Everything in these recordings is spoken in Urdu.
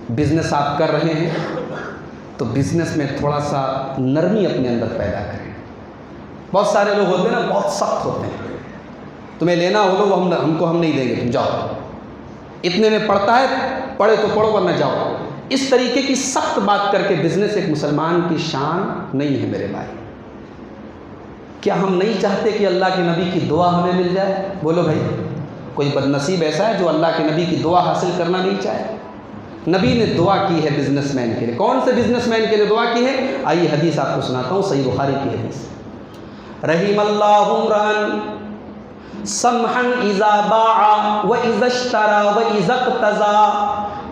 بزنس آپ کر رہے ہیں تو بزنس میں تھوڑا سا نرمی اپنے اندر پیدا کریں. بہت سارے لوگ ہوتے ہیں نا، بہت سخت ہوتے ہیں. تمہیں لینا ہو لو، ہم نہیں دیں گے، تم جاؤ. اتنے میں پڑتا ہے، پڑھے تو پڑھو ورنہ جاؤ. اس طریقے کی سخت بات کر کے بزنس ایک مسلمان کی شان نہیں ہے میرے بھائی. کیا ہم نہیں چاہتے کہ اللہ کے نبی کی دعا ہمیں مل جائے؟ بولو بھائی، کوئی بد نصیب ایسا ہے جو اللہ کے نبی کی دعا حاصل کرنا نہیں چاہے؟ نبی نے دعا کی ہے بزنس مین کے لیے. کون سے بزنس مین کے لیے دعا کی ہے؟ آئیے حدیث آپ کو سناتا ہوں، صحیح بخاری کی حدیث. رحم اللہ امرأ سمحا اذا باع و اذا اشترى و اذا اقتضى.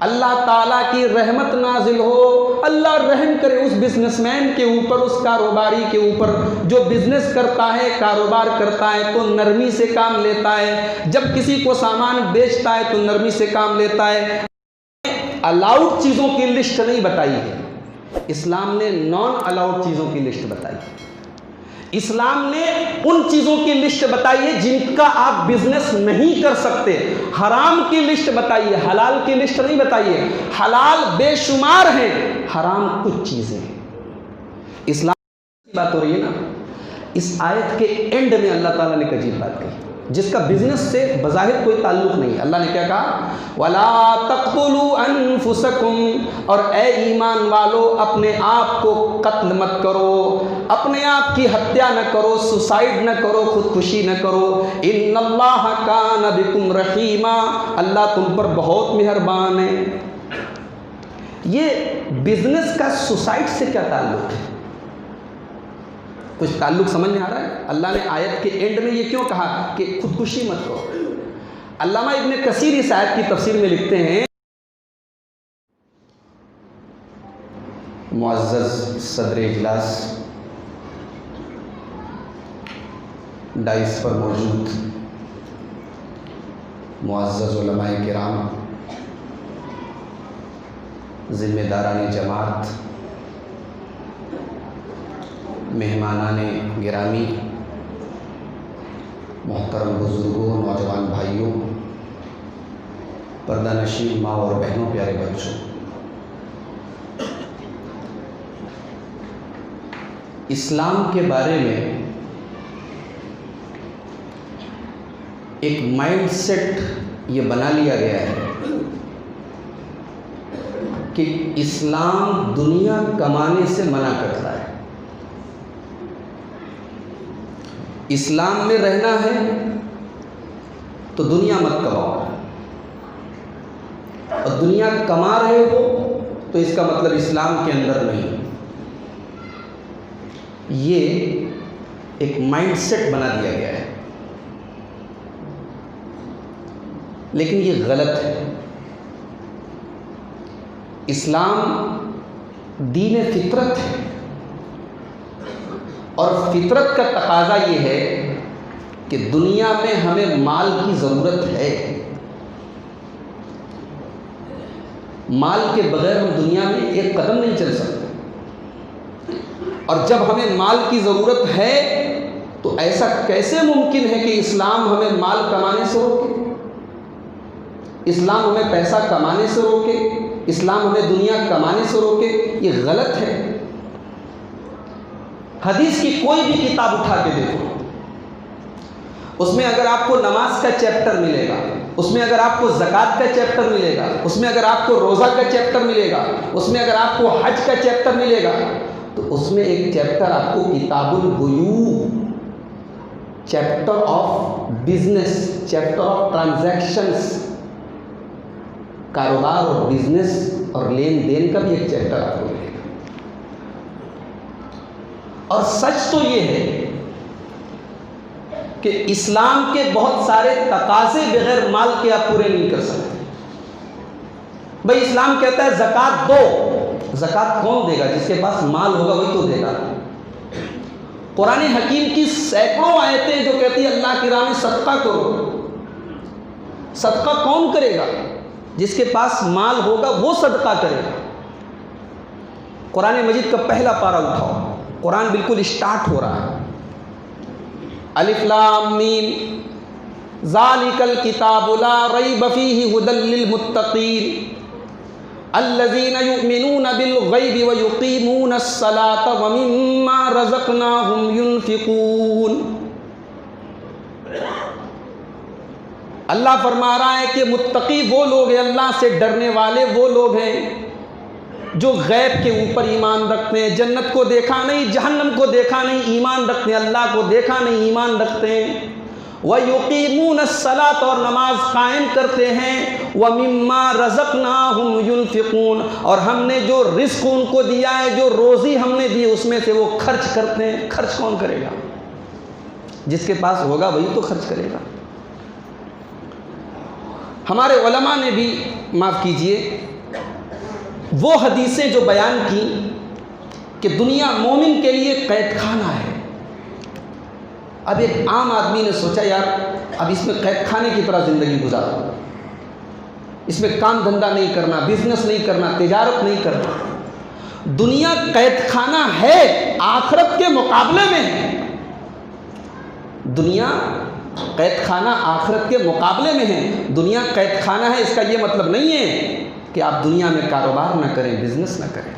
اللہ تعالیٰ کی رحمت نازل ہو، اللہ رحم کرے اس بزنس مین کے اوپر، اس کاروباری کے اوپر جو بزنس کرتا ہے، کاروبار کرتا ہے تو نرمی سے کام لیتا ہے. جب کسی کو سامان بیچتا ہے تو نرمی سے کام لیتا ہے. الاؤڈ چیزوں کی لسٹ نہیں بتائی ہے، اسلام نے نان الاؤڈ چیزوں کی لسٹ بتائی ہے. اسلام نے ان چیزوں کی لسٹ بتائی ہے جن کا آپ بزنس نہیں کر سکتے. حرام کی لسٹ بتائی ہے، حلال کی لسٹ نہیں بتائی ہے. حلال بے شمار ہیں، حرام کچھ چیزیں ہیں. اسلام کی بات ہو رہی ہے نا. اس آیت کے اینڈ میں اللہ تعالیٰ نے ایک عجیب بات کہی جس کا بزنس سے بظاہر کوئی تعلق نہیں ہے. اللہ نے کیا کہا؟ وَلَا تَقْتُلُوا أَنفُسَكُمْ. اور اے ایمان والو، اپنے آپ کو قتل مت کرو، اپنے آپ کی ہتیا نہ کرو، سوسائڈ نہ کرو، خودکشی نہ کرو. إِنَّ اللَّهَ كَانَ بِكُمْ رَحِيمًا. اللہ تم پر بہت مہربان ہے. یہ بزنس کا سوسائڈ سے کیا تعلق ہے؟ کچھ تعلق سمجھ میں آ رہا ہے؟ اللہ نے آیت کے اینڈ میں یہ کیوں کہا کہ خودکشی مت کرو؟ علامہ ابن کثیر اس آیت کی تفسیر میں لکھتے ہیں، معزز صدر اجلاس، ڈائس پر موجود معزز علماء کرام، ذمہ داران جماعت، مہمانان گرامی، محترم بزرگوں، نوجوان بھائیوں، پردہ نشین ماں اور بہنوں، پیارے بچوں، اسلام کے بارے میں ایک مائنڈ سیٹ یہ بنا لیا گیا ہے کہ اسلام دنیا کمانے سے منع کرتا ہے. اسلام میں رہنا ہے تو دنیا مت کماؤ، اور دنیا کما رہے ہو تو اس کا مطلب اسلام کے اندر نہیں. یہ ایک مائنڈ سیٹ بنا دیا گیا ہے، لیکن یہ غلط ہے. اسلام دین فطرت ہے، اور فطرت کا تقاضا یہ ہے کہ دنیا میں ہمیں مال کی ضرورت ہے. مال کے بغیر ہم دنیا میں ایک قدم نہیں چل سکتے، اور جب ہمیں مال کی ضرورت ہے تو ایسا کیسے ممکن ہے کہ اسلام ہمیں مال کمانے سے روکے، اسلام ہمیں پیسہ کمانے سے روکے، اسلام ہمیں دنیا کمانے سے روکے؟ یہ غلط ہے. حدیث کی کوئی بھی کتاب اٹھا کے دیکھو، اس میں اگر آپ کو نماز کا چیپٹر ملے گا، اس میں اگر آپ کو زکوٰۃ کا چیپٹر ملے گا، اس میں اگر آپ کو روزہ کا چیپٹر ملے گا، اس میں اگر آپ کو حج کا چیپٹر ملے گا، تو اس میں ایک چیپٹر آپ کو کتاب البیوع، chapter of business, chapter of transactions, کاروبار اور بزنس اور لین دین کا بھی ایک چیپٹر آپ کو ملے گا. اور سچ تو یہ ہے کہ اسلام کے بہت سارے تقاضے بغیر مال کے آپ پورے نہیں کر سکتے. بھائی اسلام کہتا ہے زکوٰۃ دو، زکوٰۃ کون دے گا؟ جس کے پاس مال ہوگا وہی تو دے گا. قرآن حکیم کی سینکڑوں آیتیں جو کہتی ہیں اللہ کی راہ میں صدقہ کرو. صدقہ کون کرے گا؟ جس کے پاس مال ہوگا وہ صدقہ کرے گا. قرآن مجید کا پہلا پارہ اٹھاؤ، قرآن بالکل اسٹارٹ ہو رہا ہے. الف لام میم ذالک الکتاب لا ریب فیہ ھدی للمتقین. الذین یؤمنون بالغیب ویقیمون الصلاۃ ومما رزقناہم ینفقون۔ اللہ فرما رہا ہے کہ متقی وہ لوگ ہیں، اللہ سے ڈرنے والے وہ لوگ ہیں جو غیب کے اوپر ایمان رکھتے ہیں، جنت کو دیکھا نہیں، جہنم کو دیکھا نہیں، ایمان رکھتے ہیں، اللہ کو دیکھا نہیں، ایمان رکھتے ہیں۔ وَيُقِيمُونَ الصَّلَاةَ اور نماز قائم کرتے ہیں، وَمِمَّا رَزَقْنَاهُمْ يُنْفِقُونَ اور ہم نے جو رزق ان کو دیا ہے، جو روزی ہم نے دی اس میں سے وہ خرچ کرتے ہیں۔ خرچ کون کرے گا؟ جس کے پاس ہوگا وہی تو خرچ کرے گا۔ ہمارے علماء نے بھی معاف کیجئے وہ حدیثیں جو بیان کی کہ دنیا مومن کے لیے قید خانہ ہے۔ اب ایک عام آدمی نے سوچا یار اب اس میں قید خانے کی طرح زندگی گزارو، اس میں کام دھندہ نہیں کرنا، بزنس نہیں کرنا، تجارت نہیں کرنا۔ دنیا قید خانہ ہے، آخرت کے مقابلے میں ہے۔ دنیا قید خانہ آخرت کے مقابلے میں ہے۔ دنیا قید خانہ ہے اس کا یہ مطلب نہیں ہے کہ آپ دنیا میں کاروبار نہ کریں، بزنس نہ کریں۔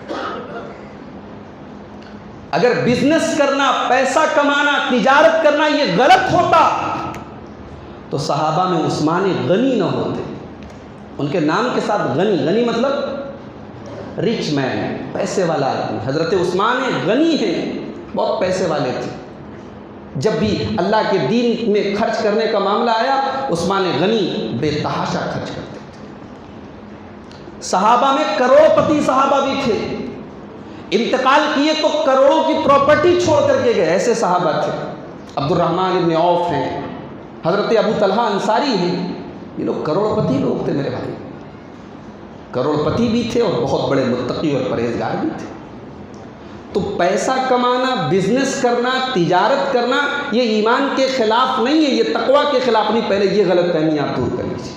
اگر بزنس کرنا، پیسہ کمانا، تجارت کرنا یہ غلط ہوتا تو صحابہ میں عثمان غنی نہ ہوتے۔ ان کے نام کے ساتھ غنی، غنی مطلب رچ مین، پیسے والا آدمی۔ حضرت عثمان غنی ہیں، بہت پیسے والے تھے۔ جب بھی اللہ کے دین میں خرچ کرنے کا معاملہ آیا عثمان غنی بے تحاشا خرچ کرتے تھے۔ صحابہ میں کروڑ پتی صحابہ بھی تھے، انتقال کیے تو کروڑوں کی پراپرٹی چھوڑ کر کے گئے، ایسے صحابہ تھے۔ عبد الرحمن ابن عوف ہیں، حضرت ابو طلحہ انصاری ہیں، یہ لوگ کروڑ پتی لوگ تھے میرے بھائی، کروڑ پتی بھی تھے اور بہت بڑے متقی اور پرہیزگار بھی تھے۔ تو پیسہ کمانا، بزنس کرنا، تجارت کرنا یہ ایمان کے خلاف نہیں ہے، یہ تقویٰ کے خلاف نہیں۔ پہلے یہ غلط فہمی آپ دور کر لیجیے۔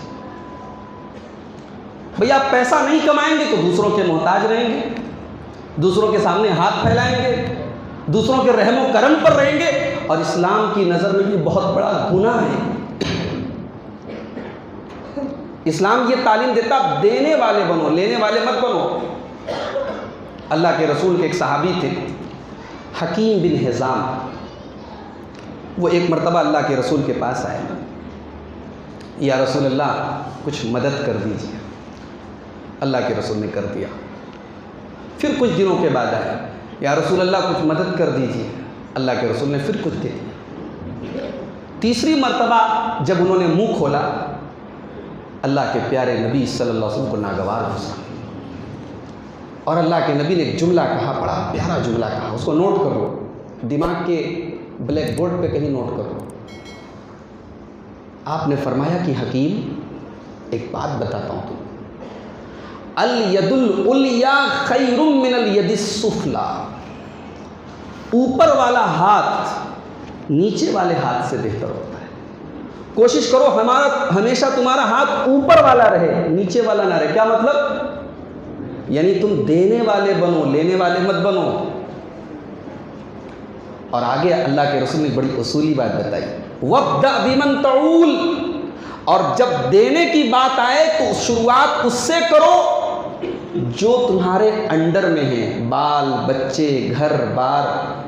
بھئی آپ پیسہ نہیں کمائیں گے تو دوسروں کے محتاج رہیں گے، دوسروں کے سامنے ہاتھ پھیلائیں گے، دوسروں کے رحم و کرم پر رہیں گے، اور اسلام کی نظر میں یہ بہت بڑا گناہ ہے۔ اسلام یہ تعلیم دیتا دینے والے بنو، لینے والے مت بنو۔ اللہ کے رسول کے ایک صحابی تھے حکیم بن حزام، وہ ایک مرتبہ اللہ کے رسول کے پاس آئے، یا رسول اللہ کچھ مدد کر دیجیے۔ اللہ کے رسول نے کر دیا۔ پھر کچھ دنوں کے بعد آئے، یا رسول اللہ کچھ مدد کر دیجیے۔ اللہ کے رسول نے پھر کچھ دے دیا۔ تیسری مرتبہ جب انہوں نے منہ کھولا، اللہ کے پیارے نبی صلی اللہ علیہ وسلم کو ناگوار ہوا، اور اللہ کے نبی نے ایک جملہ کہا، بڑا پیارا جملہ کہا، اس کو نوٹ کرو، دماغ کے بلیک بورڈ پہ کہیں نوٹ کرو۔ آپ نے فرمایا کہ حکیم ایک بات بتاتا ہوں تمہیں، الید العلیا خیر من الید السفلی، اوپر والا ہاتھ نیچے والے ہاتھ سے بہتر ہوتا ہے۔ کوشش کرو ہمیشہ تمہارا ہاتھ اوپر والا رہے، نیچے والا نہ رہے۔ کیا مطلب؟ یعنی تم دینے والے بنو، لینے والے مت بنو۔ اور آگے اللہ کے رسول نے بڑی اصولی بات بتائی، وَابْدَأْ بِمَنْ تَعُولُ، اور جب دینے کی بات آئے تو شروعات اس سے کرو جو تمہارے انڈر میں ہیں، بال بچے، گھر بار۔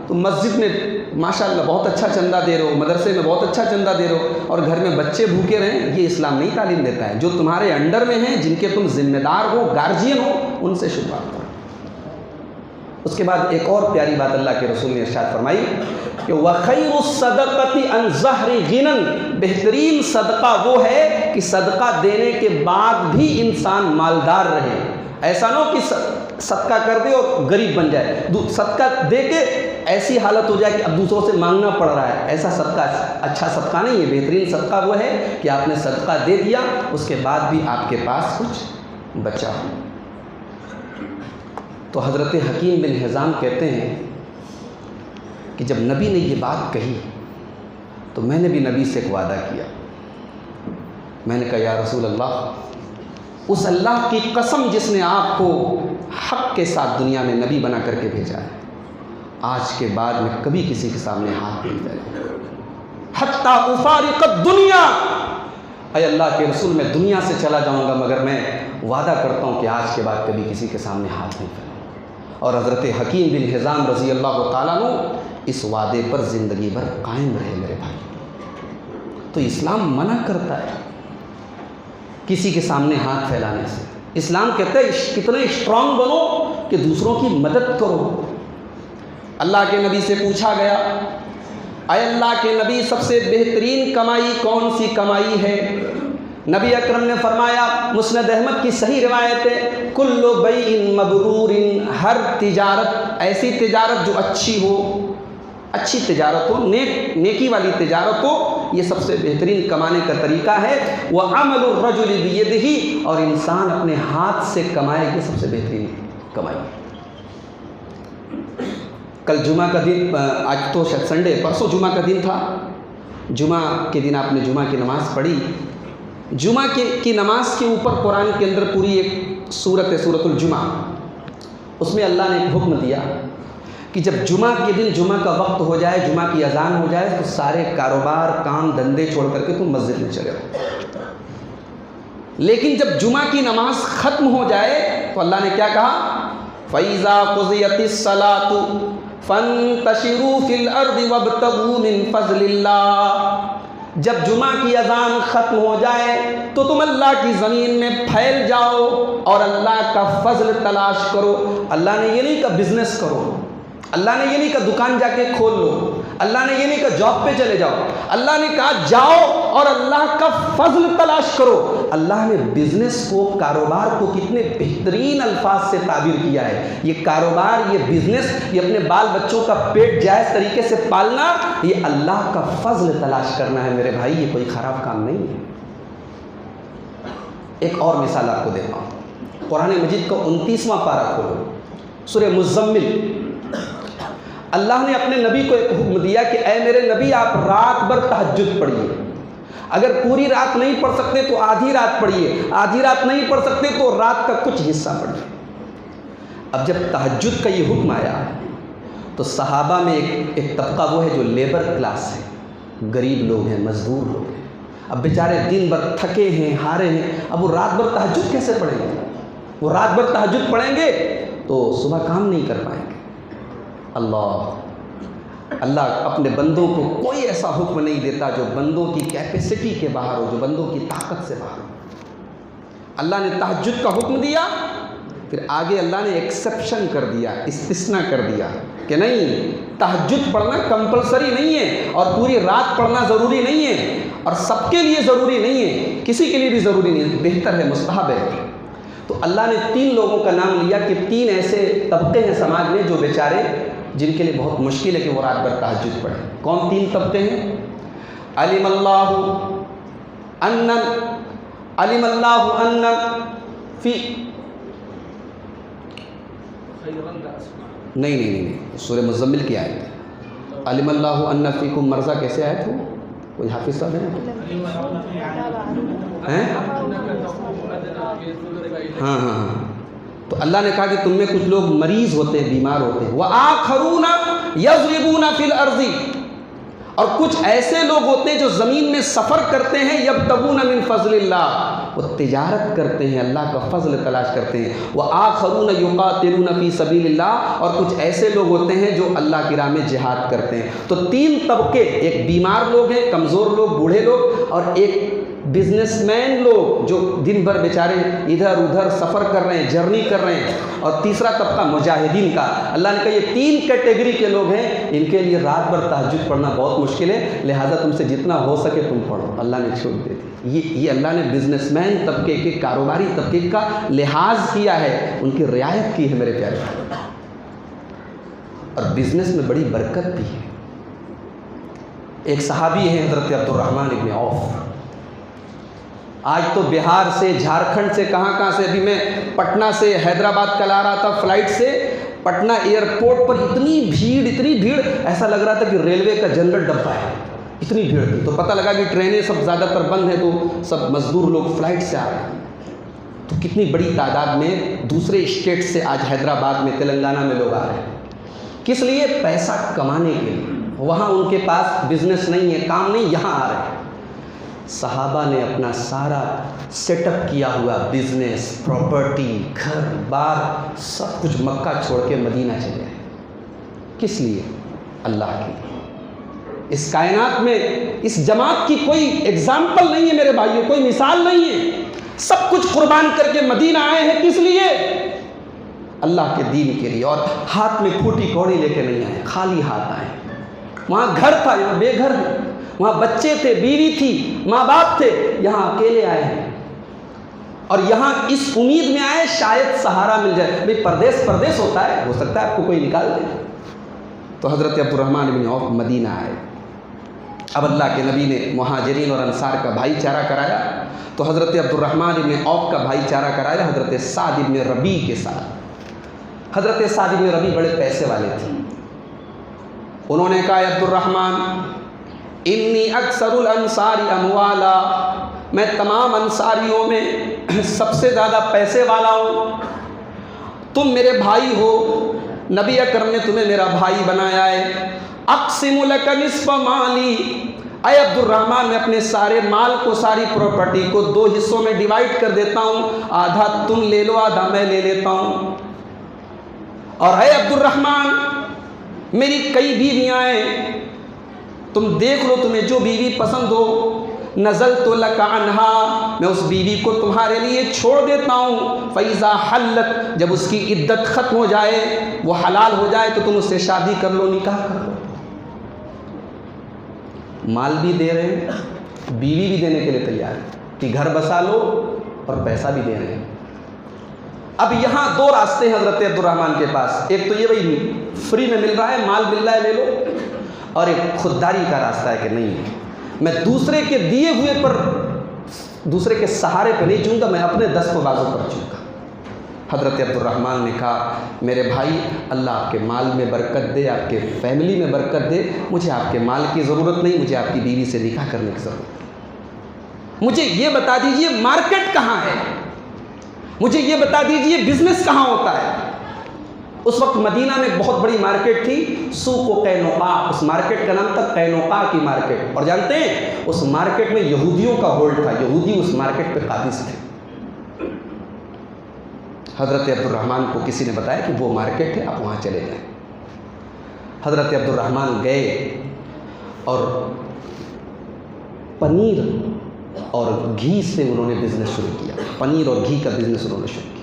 تم مسجد میں ماشاءاللہ بہت اچھا چندہ دے رہے ہو، مدرسے میں بہت اچھا چندہ دے رہے ہو، اور گھر میں بچے بھوکے رہیں، یہ اسلام نہیں تعلیم دیتا ہے۔ جو تمہارے انڈر میں ہیں، جن کے تم ذمہ دار ہو، گارجین ہو، ان سے شروعات کرو۔ اس کے بعد ایک اور پیاری بات اللہ کے رسول نے ارشاد فرمائی کہ وَخَيْرُ الصَّدَقَةِ عَنْ ظَهْرِ غِنًى، بہترین صدقہ وہ ہے کہ صدقہ دینے کے بعد بھی انسان مالدار رہے۔ ایسا نہ ہو کہ صدقہ کر دے اور غریب بن جائے، صدقہ دے کے ایسی حالت ہو جائے کہ اب دوسروں سے مانگنا پڑ رہا ہے۔ ایسا صدقہ اچھا صدقہ نہیں ہے۔ بہترین صدقہ وہ ہے کہ آپ نے صدقہ دے دیا، اس کے بعد بھی آپ کے پاس کچھ بچا ہو۔ تو حضرت حکیم بن حزام کہتے ہیں کہ جب نبی نے یہ بات کہی تو میں نے بھی نبی سے ایک وعدہ کیا۔ میں نے کہا یا رسول اللہ، اس اللہ کی قسم جس نے آپ کو حق کے ساتھ دنیا میں نبی بنا کر کے بھیجا ہے، آج کے بعد میں کبھی کسی کے سامنے ہاتھ نہیں پھیلاؤں، حتیٰ افارق الدنیا، اے اللہ کے رسول میں دنیا سے چلا جاؤں گا مگر میں وعدہ کرتا ہوں کہ آج کے بعد کبھی کسی کے سامنے ہاتھ نہیں پھیلاؤں. اور حضرت حکیم بن حزام رضی اللہ تعالیٰ عنہ اس وعدے پر زندگی بھر قائم رہے میرے بھائی. تو اسلام منع کرتا ہے کسی کے سامنے ہاتھ پھیلانے سے. اسلام کہتا ہے کتنے اسٹرانگ بنو کہ دوسروں کی مدد کرو. اللہ کے نبی سے پوچھا گیا اے اللہ کے نبی سب سے بہترین کمائی کون سی کمائی ہے؟ نبی اکرم نے فرمایا، مسند احمد کی صحیح روایت ہے، کل بیع مبرور، ہر تجارت ایسی تجارت جو اچھی ہو، اچھی تجارت ہو، نیکی والی تجارت ہو، یہ سب سے بہترین کمانے کا طریقہ ہے. وعمل الرجل بیدہ، اور انسان اپنے ہاتھ سے کمائے، یہ سب سے بہترین کمائی. کل جمعہ کا دن، آج تو شاید سنڈے، پرسوں جمعہ کا دن تھا. جمعہ کے دن آپ نے جمعہ کی نماز پڑھی. جمعہ کی نماز کے اوپر قرآن کے اندر پوری ایک سورت ہے، سورۃ الجمعہ. اس میں اللہ نے ایک حکم دیا کہ جب جمعہ کے دن جمعہ کا وقت ہو جائے، جمعہ کی اذان ہو جائے، تو سارے کاروبار کام دھندے چھوڑ کر کے تم مسجد میں چلے جاؤ. لیکن جب جمعہ کی نماز ختم ہو جائے تو اللہ نے کیا کہا؟ فَإِذَا قُضِيَتِ الصَّلَاةُ فَانتَشِرُوا فِي الْأَرْضِ وَابْتَغُوا مِن فَضْلِ اللَّهِ. جب جمعہ کی اذان ختم ہو جائے تو تم اللہ کی زمین میں پھیل جاؤ اور اللہ کا فضل تلاش کرو. اللہ نے یہ نہیں کہا بزنس کرو، اللہ نے یہ نہیں کہا دکان جا کے کھول لو، اللہ نے یہ نہیں کہا جاب پہ چلے جاؤ. اللہ نے کہا جاؤ اور اللہ کا فضل تلاش کرو. اللہ نے بزنس کو، کاروبار کو کتنے بہترین الفاظ سے تعبیر کیا ہے. یہ کاروبار، یہ بزنس، یہ اپنے بال بچوں کا پیٹ جائز طریقے سے پالنا، یہ اللہ کا فضل تلاش کرنا ہے میرے بھائی. یہ کوئی خراب کام نہیں ہے. ایک اور مثال آپ کو دیتا ہوں. قرآن مجید کا 29واں پارہ کھولو، سورہ مزمل. اللہ نے اپنے نبی کو ایک حکم دیا کہ اے میرے نبی آپ رات بھر تہجد پڑھیے. اگر پوری رات نہیں پڑھ سکتے تو آدھی رات پڑھیے، آدھی رات نہیں پڑھ سکتے تو رات کا کچھ حصہ پڑھیے. اب جب تہجد کا یہ حکم آیا تو صحابہ میں ایک طبقہ وہ ہے جو لیبر کلاس ہے، غریب لوگ ہیں، مزدور لوگ ہیں. اب بیچارے دن بھر تھکے ہیں، ہارے ہیں، اب وہ رات بھر تہجد کیسے پڑھیں گے؟ وہ رات بھر تہجد پڑھیں گے تو صبح کام نہیں کر پائیں گے. اللہ اپنے بندوں کو کوئی ایسا حکم نہیں دیتا جو بندوں کی کیپیسٹی کے باہر ہو، جو بندوں کی طاقت سے باہر ہو. اللہ نے تہجد کا حکم دیا، پھر آگے اللہ نے ایکسیپشن کر دیا، استثناء کر دیا کہ نہیں، تہجد پڑھنا کمپلسری نہیں ہے اور پوری رات پڑھنا ضروری نہیں ہے اور سب کے لیے ضروری نہیں ہے، کسی کے لیے بھی ضروری نہیں ہے، بہتر ہے، مستحب ہے. تو اللہ نے 3 لوگوں کا نام لیا کہ 3 ایسے طبقے ہیں سماج میں جو بیچارے، جن کے لیے بہت مشکل ہے کہ وہ رات بھر تہجد پڑھیں. کون 3 طبقے ہیں؟ علم اللہ ان فی نہیں سورہ مزمل کی آیت ہے. علم اللہ ان فیکم مرضی کیسے آیت ہو؟ کوئی حافظ صاحب ہیں؟ ہاں تو اللہ نے کہا کہ تم میں کچھ لوگ مریض ہوتے ہیں، بیمار ہوتے ہیں. وَآخَرُونَ يَضْرِبُونَ فِي الْأَرْضِ، اور کچھ ایسے لوگ ہوتے ہیں جو زمین میں سفر کرتے ہیں. يَبْتَغُونَ مِن فَضْلِ اللَّهِ، وہ تجارت کرتے ہیں، اللہ کا فضل تلاش کرتے ہیں. وَآخَرُونَ يُقَاتِلُونَ فِي سَبِيلِ اللَّهِ، اور کچھ ایسے لوگ ہوتے ہیں جو اللہ کی راہ میں جہاد کرتے ہیں. تو 3 طبقے، ایک بیمار لوگ ہیں، کمزور لوگ، بوڑھے لوگ، اور ایک بزنس مین لوگ جو دن بھر بیچارے ادھر ادھر سفر کر رہے ہیں، جرنی کر رہے ہیں، اور تیسرا طبقہ مجاہدین کا. اللہ نے کہا یہ 3 کیٹیگری کے لوگ ہیں، ان کے لیے رات بھر تہجد پڑھنا بہت مشکل ہے، لہٰذا تم سے جتنا ہو سکے تم پڑھو. اللہ نے چھوٹ دے دی. یہ اللہ نے بزنس مین طبقے کے، کاروباری طبقے کا لحاظ کیا ہے، ان کی رعایت کی ہے میرے پیارے. اور بزنس میں بڑی برکت بھی ہے. ایک صحابی ہیں حضرت عبد الرحمن ابن عوف. آج تو بہار سے، جھارکھنڈ سے، کہاں سے، ابھی میں پٹنہ سے حیدرآباد کل آ رہا تھا فلائٹ سے، پٹنہ ایئرپورٹ پر اتنی بھیڑ، ایسا لگ رہا تھا کہ ریلوے کا جنرل ڈبہ ہے، اتنی بھیڑ تھی. تو پتہ لگا کہ ٹرینیں سب زیادہ تر بند ہیں، تو سب مزدور لوگ فلائٹ سے آ رہے ہیں. تو کتنی بڑی تعداد میں دوسرے اسٹیٹ سے آج حیدرآباد میں، تلنگانہ میں لوگ آ رہے ہیں. کس لیے؟ پیسہ کمانے کے لیے. وہاں ان کے پاس بزنس نہیں ہے، کام نہیں، یہاں آ رہے ہیں. صحابہ نے اپنا سارا سیٹ اپ کیا ہوا بزنس، پراپرٹی، گھر بار سب کچھ مکہ چھوڑ کے مدینہ چلے گئے. کس لیے؟ اللہ کے لیے. اس کائنات میں اس جماعت کی کوئی ایگزامپل نہیں ہے میرے بھائیوں، کوئی مثال نہیں ہے. سب کچھ قربان کر کے مدینہ آئے ہیں. کس لیے؟ اللہ کے دین کے لیے. اور ہاتھ میں پھوٹی کوڑی لے کے نہیں آئے، خالی ہاتھ آئے. وہاں گھر تھا، یہاں بے گھر ہے. وہاں بچے تھے، بیوی تھی، ماں باپ تھے، یہاں اکیلے آئے ہیں. اور یہاں اس امید میں آئے شاید سہارا مل جائے. بھئی پردیس ہوتا ہے، ہو سکتا ہے آپ کو کوئی نکال دے. تو حضرت عبد الرحمن بن عوف مدینہ آئے. اب اللہ کے نبی نے مہاجرین اور انصار کا بھائی چارہ کرایا. تو حضرت عبد الرحمن بن عوف کا بھائی چارہ کرایا حضرت سعد بن ربیع کے ساتھ. حضرت سعد بن ربیع بڑے پیسے والے تھے. انہوں نے کہا عبد الرحمن انی اکثر الانصار اموالا، میں تمام انصاریوں میں سب سے زیادہ پیسے والا ہوں. تم میرے بھائی ہو، نبی اکرم نے تمہیں میرا بھائی بنایا ہے. اقسم لک نصف مالی، اے عبد الرحمن میں اپنے سارے مال کو، ساری پراپرٹی کو 2 حصوں میں ڈیوائیڈ کر دیتا ہوں. آدھا تم لے لو، آدھا میں لے لیتا ہوں. اور اے عبد الرحمن میری کئی بیویاں ہیں، تم دیکھ لو تمہیں جو بیوی پسند ہو. نزلت لک عنہا، میں اس بیوی کو تمہارے لیے چھوڑ دیتا ہوں. فیضا حلت، جب اس کی عدت ختم ہو جائے، وہ حلال ہو جائے تو تم اس سے شادی کر لو، نکاح کر لو. مال بھی دے رہے ہیں، بیوی بھی دینے کے لیے تیار ہے کہ گھر بسا لو، اور پیسہ بھی دے رہے ہیں. اب یہاں 2 راستے ہیں حضرت عبد الرحمن کے پاس. ایک تو یہ بھائی فری میں مل رہا ہے، مال مل رہا ہے، لے لو. اور ایک خودداری کا راستہ ہے کہ نہیں، میں دوسرے کے دیے ہوئے پر، دوسرے کے سہارے پہ نہیں چوں گا، میں اپنے دست و بازو پر چوں گا. حضرت عبد الرحمن نے کہا میرے بھائی اللہ آپ کے مال میں برکت دے، آپ کے فیملی میں برکت دے. مجھے آپ کے مال کی ضرورت نہیں، مجھے آپ کی بیوی سے نکاح کرنے کی ضرورت ہے. مجھے یہ بتا دیجئے مارکیٹ کہاں ہے، مجھے یہ بتا دیجئے بزنس کہاں ہوتا ہے. اس وقت مدینہ میں بہت بڑی مارکیٹ تھی، سوق و قینوقا. اس مارکیٹ کا نام تھا قینوقا کی مارکیٹ. اور جانتے ہیں اس مارکیٹ میں یہودیوں کا ہولڈ تھا، یہودی اس مارکیٹ پہ قابض تھے. حضرت عبد الرحمن کو کسی نے بتایا کہ وہ مارکیٹ ہے، آپ وہاں چلے جائیں. حضرت عبد الرحمن گئے اور پنیر اور گھی سے انہوں نے بزنس شروع کیا. پنیر اور گھی کا بزنس انہوں نے شروع کیا.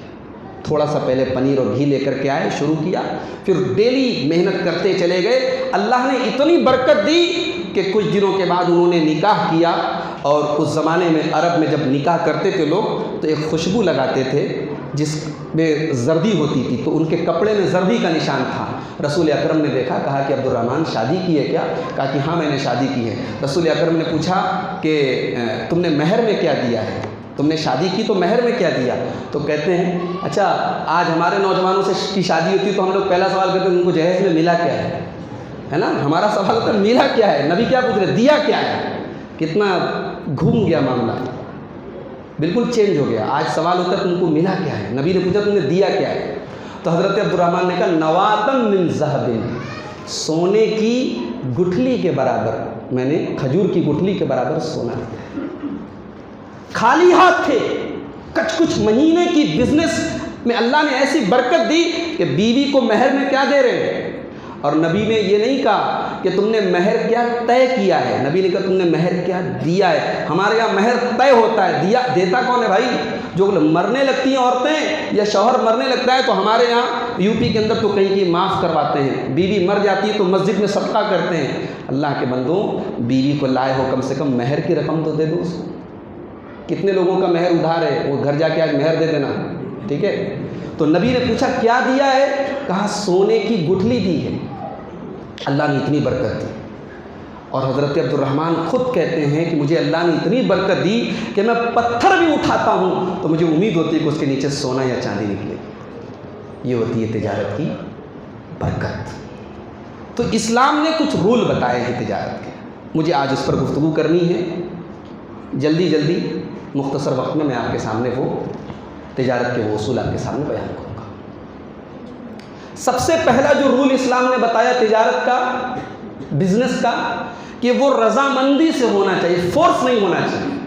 تھوڑا سا پہلے پنیر اور گھی لے کر کے آئے، شروع کیا. پھر ڈیلی محنت کرتے چلے گئے. اللہ نے اتنی برکت دی کہ کچھ دنوں کے بعد انہوں نے نکاح کیا. اور اس زمانے میں عرب میں جب نکاح کرتے تھے لوگ تو ایک خوشبو لگاتے تھے جس میں زردی ہوتی تھی، تو ان کے کپڑے میں زردی کا نشان تھا. رسول اکرم نے دیکھا، کہا کہ عبد الرحمن شادی کی ہے کیا؟ کہا کہ ہاں میں نے شادی کی ہے. رسول اکرم نے پوچھا کہ تم نے مہر میں کیا دیا ہے؟ تم نے شادی کی تو مہر میں کیا دیا؟ تو کہتے ہیں اچھا آج ہمارے نوجوانوں سے کی شادی ہوتی تو ہم لوگ پہلا سوال کرتے ہیں ان کو جہیز میں ملا کیا ہے نا. ہمارا سوال ہوتا ہے ملا کیا ہے، نبی کیا پوچھ رہے دیا کیا ہے. کتنا گھوم گیا معاملہ، بالکل چینج ہو گیا. آج سوال ہوتا ہے تم کو ملا کیا ہے، نبی نے پوچھا تم نے دیا کیا ہے. تو حضرت عبد الرحمن نے کہا نواتم من ذہب، سونے کی گٹھلی کے برابر، میں نے کھجور کی گٹھلی کے برابر سونا دیا. خالی ہاتھ تھے. کچھ کچھ مہینے کی بزنس میں اللہ نے ایسی برکت دی کہ بیوی کو مہر میں کیا دے رہے ہیں. اور نبی نے یہ نہیں کہا کہ تم نے مہر کیا طے کیا ہے، نبی نے کہا تم نے مہر کیا دیا ہے. ہمارے یہاں مہر طے ہوتا ہے، دیا دیتا کون ہے بھائی؟ جو مرنے لگتی ہیں عورتیں یا شوہر مرنے لگتا ہے تو ہمارے یہاں یوپی کے اندر تو کہیں کی معاف کرواتے ہیں. بیوی مر جاتی ہے تو مسجد میں صدقہ کرتے ہیں. اللہ کے بندوں بیوی کو لائے ہو کم سے کم مہر کی رقم تو دے دو اس کو. کتنے لوگوں کا مہر ادھار ہے، وہ گھر جا کے آج مہر دے دینا، ٹھیک ہے. تو نبی نے پوچھا کیا دیا ہے؟ کہا سونے کی گٹھلی دی ہے. اللہ نے اتنی برکت دی. اور حضرت عبد الرحمن خود کہتے ہیں کہ مجھے اللہ نے اتنی برکت دی کہ میں پتھر بھی اٹھاتا ہوں تو مجھے امید ہوتی ہے کہ اس کے نیچے سونا یا چاندی نکلے. یہ ہوتی ہے تجارت کی برکت. تو اسلام نے کچھ رول بتائے ہیں تجارت کے، مجھے آج اس پر گفتگو کرنی ہے. جلدی مختصر وقت میں آپ کے سامنے وہ تجارت کے وہ اصول آپ کے سامنے بیان کروں گا. سب سے پہلا جو رول اسلام نے بتایا تجارت کا، بزنس کا، کہ وہ رضامندی سے ہونا چاہیے، فورس نہیں ہونا چاہیے.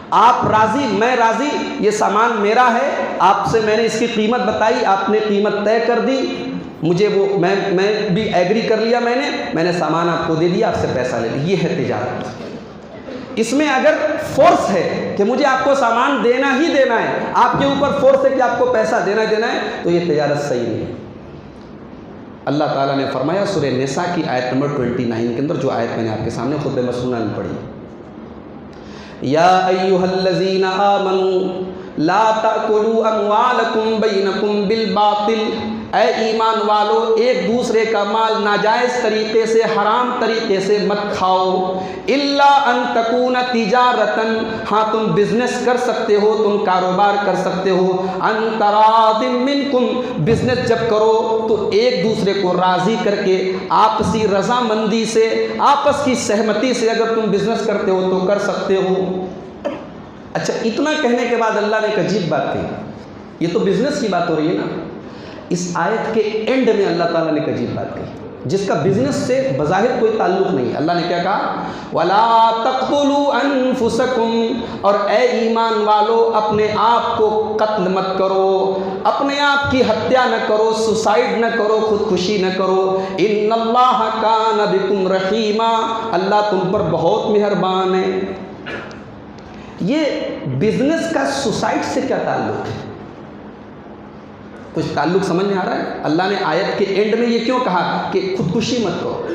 آپ راضی، میں راضی، یہ سامان میرا ہے، آپ سے میں نے اس کی قیمت بتائی، آپ نے قیمت طے کر دی، مجھے وہ میں بھی ایگری کر لیا، میں نے سامان آپ کو دے دیا، آپ سے پیسہ لے لیا، یہ ہے تجارت۔ اس میں اگر فورس ہے کہ مجھے آپ کو سامان دینا ہی دینا ہے، آپ کے اوپر فورس ہے کہ آپ کو پیسہ دینا ہے، تو یہ تجارت صحیح نہیں ہے۔ اللہ تعالیٰ نے فرمایا سورہ نساء کی آیت نمبر 29 کے اندر، جو آیت میں نے آپ کے سامنے خطبہ مسنونہ میں پڑھی، یا ایھا الذین آمنوا لا تأکلوا اموالکم بینکم بالباطل، اے ایمان والو ایک دوسرے کا مال ناجائز طریقے سے، حرام طریقے سے مت کھاؤ، الا ان تکون تجارتا، ہاں تم بزنس کر سکتے ہو، تم کاروبار کر سکتے ہو، ان تراض منکم، بزنس جب کرو تو ایک دوسرے کو راضی کر کے، آپسی رضامندی سے، آپس کی سہمتی سے اگر تم بزنس کرتے ہو تو کر سکتے ہو۔ اچھا، اتنا کہنے کے بعد اللہ نے ایک عجیب بات کہی، یہ تو بزنس کی بات ہو رہی ہے نا، اس آیت کے اینڈ میں اللہ تعالیٰ نے ایک عجیب بات کہی جس کا بزنس سے بظاہر کوئی تعلق نہیں ہے۔ اللہ نے کیا کہا؟ وَلَا تَقْتُلُوا أَنفُسَكُمْ، اور اے ایمان والو اپنے آپ کو قتل مت کرو، اپنے آپ کی ہتیا نہ کرو، سوسائڈ نہ کرو، خودکشی نہ کرو، إِنَّ اللَّهَ كَانَ بِكُمْ رَحِيمًا، اللہ تم پر بہت مہربان ہے۔ یہ بزنس کا سوسائڈ سے کیا تعلق ہے؟ کچھ تعلق سمجھ میں آ رہا ہے؟ اللہ نے آیت کے اینڈ میں یہ کیوں کہا کہ خودکشی مت کرو؟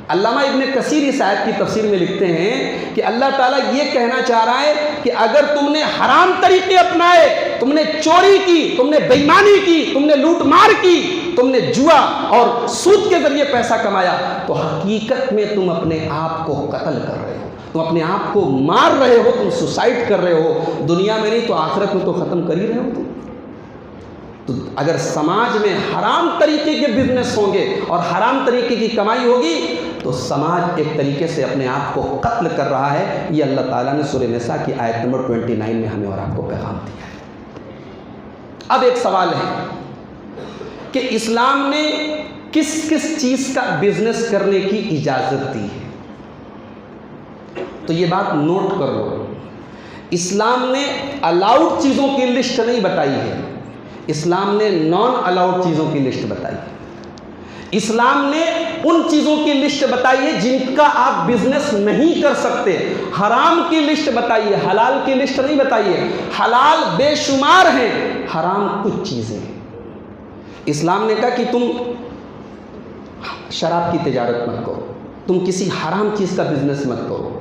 علامہ ابن کثیر اس آیت کی تفسیر میں لکھتے ہیں کہ اللہ تعالیٰ یہ کہنا چاہ رہا ہے کہ اگر تم نے حرام طریقے اپنائے، تم نے چوری کی، تم نے بے ایمانی کی، تم نے لوٹ مار کی، تم نے جوا اور سود کے ذریعے پیسہ کمایا، تو حقیقت میں تم اپنے آپ کو قتل کر رہے ہو، تم اپنے آپ کو مار رہے ہو، تم سوسائڈ کر رہے ہو، دنیا میں نہیں تو آخرت میں تو ختم کر ہی رہے ہو تم۔ تو اگر سماج میں حرام طریقے کے بزنس ہوں گے اور حرام طریقے کی کمائی ہوگی تو سماج ایک طریقے سے اپنے آپ کو قتل کر رہا ہے۔ یہ اللہ تعالیٰ نے سورہ نساء کی آیت نمبر 29 میں ہمیں اور آپ کو پیغام دیا ہے۔ اب ایک سوال ہے کہ اسلام نے کس کس چیز کا بزنس کرنے کی اجازت دی ہے؟ تو یہ بات نوٹ کر لو، اسلام نے الاؤڈ چیزوں کی لسٹ نہیں بتائی ہے، اسلام نے نان الاؤڈ چیزوں کی لسٹ بتائی ہے۔ اسلام نے ان چیزوں کی لسٹ بتائی ہے جن کا آپ بزنس نہیں کر سکتے، حرام کی لسٹ بتائی ہے، حلال کی لسٹ نہیں بتائی ہے۔ حلال بے شمار ہیں، حرام کچھ چیزیں ہیں۔ اسلام نے کہا کہ تم شراب کی تجارت مت کرو، تم کسی حرام چیز کا بزنس مت کرو،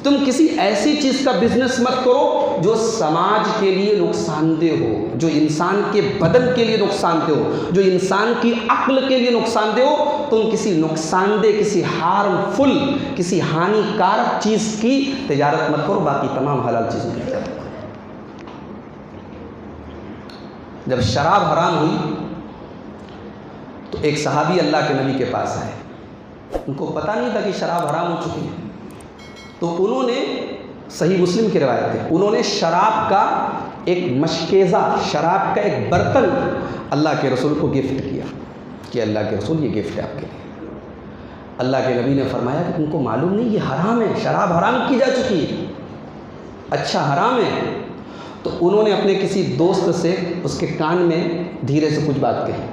تم کسی ایسی چیز کا بزنس مت کرو جو سماج کے لیے نقصان دہ ہو، جو انسان کے بدن کے لیے نقصان دہ ہو، جو انسان کی عقل کے لیے نقصان دہ ہو۔ تم کسی نقصان دہ، کسی ہارمفل، کسی ہانی کارک چیز کی تجارت مت کرو، باقی تمام حلال چیزوں کی تجارت کرو۔ جب شراب حرام ہوئی تو ایک صحابی اللہ کے نبی کے پاس آئے، ان کو پتہ نہیں تھا کہ شراب حرام ہو چکی ہے، تو انہوں نے، صحیح مسلم کی روایت ہے، انہوں نے شراب کا ایک مشکیزہ، شراب کا ایک برتن اللہ کے رسول کو گفٹ کیا کہ اللہ کے رسول یہ گفٹ ہے آپ کے لیے۔ اللہ کے نبی نے فرمایا کہ تم کو معلوم نہیں یہ حرام ہے، شراب حرام کی جا چکی ہے؟ اچھا حرام ہے؟ تو انہوں نے اپنے کسی دوست سے اس کے کان میں دھیرے سے کچھ بات کہی،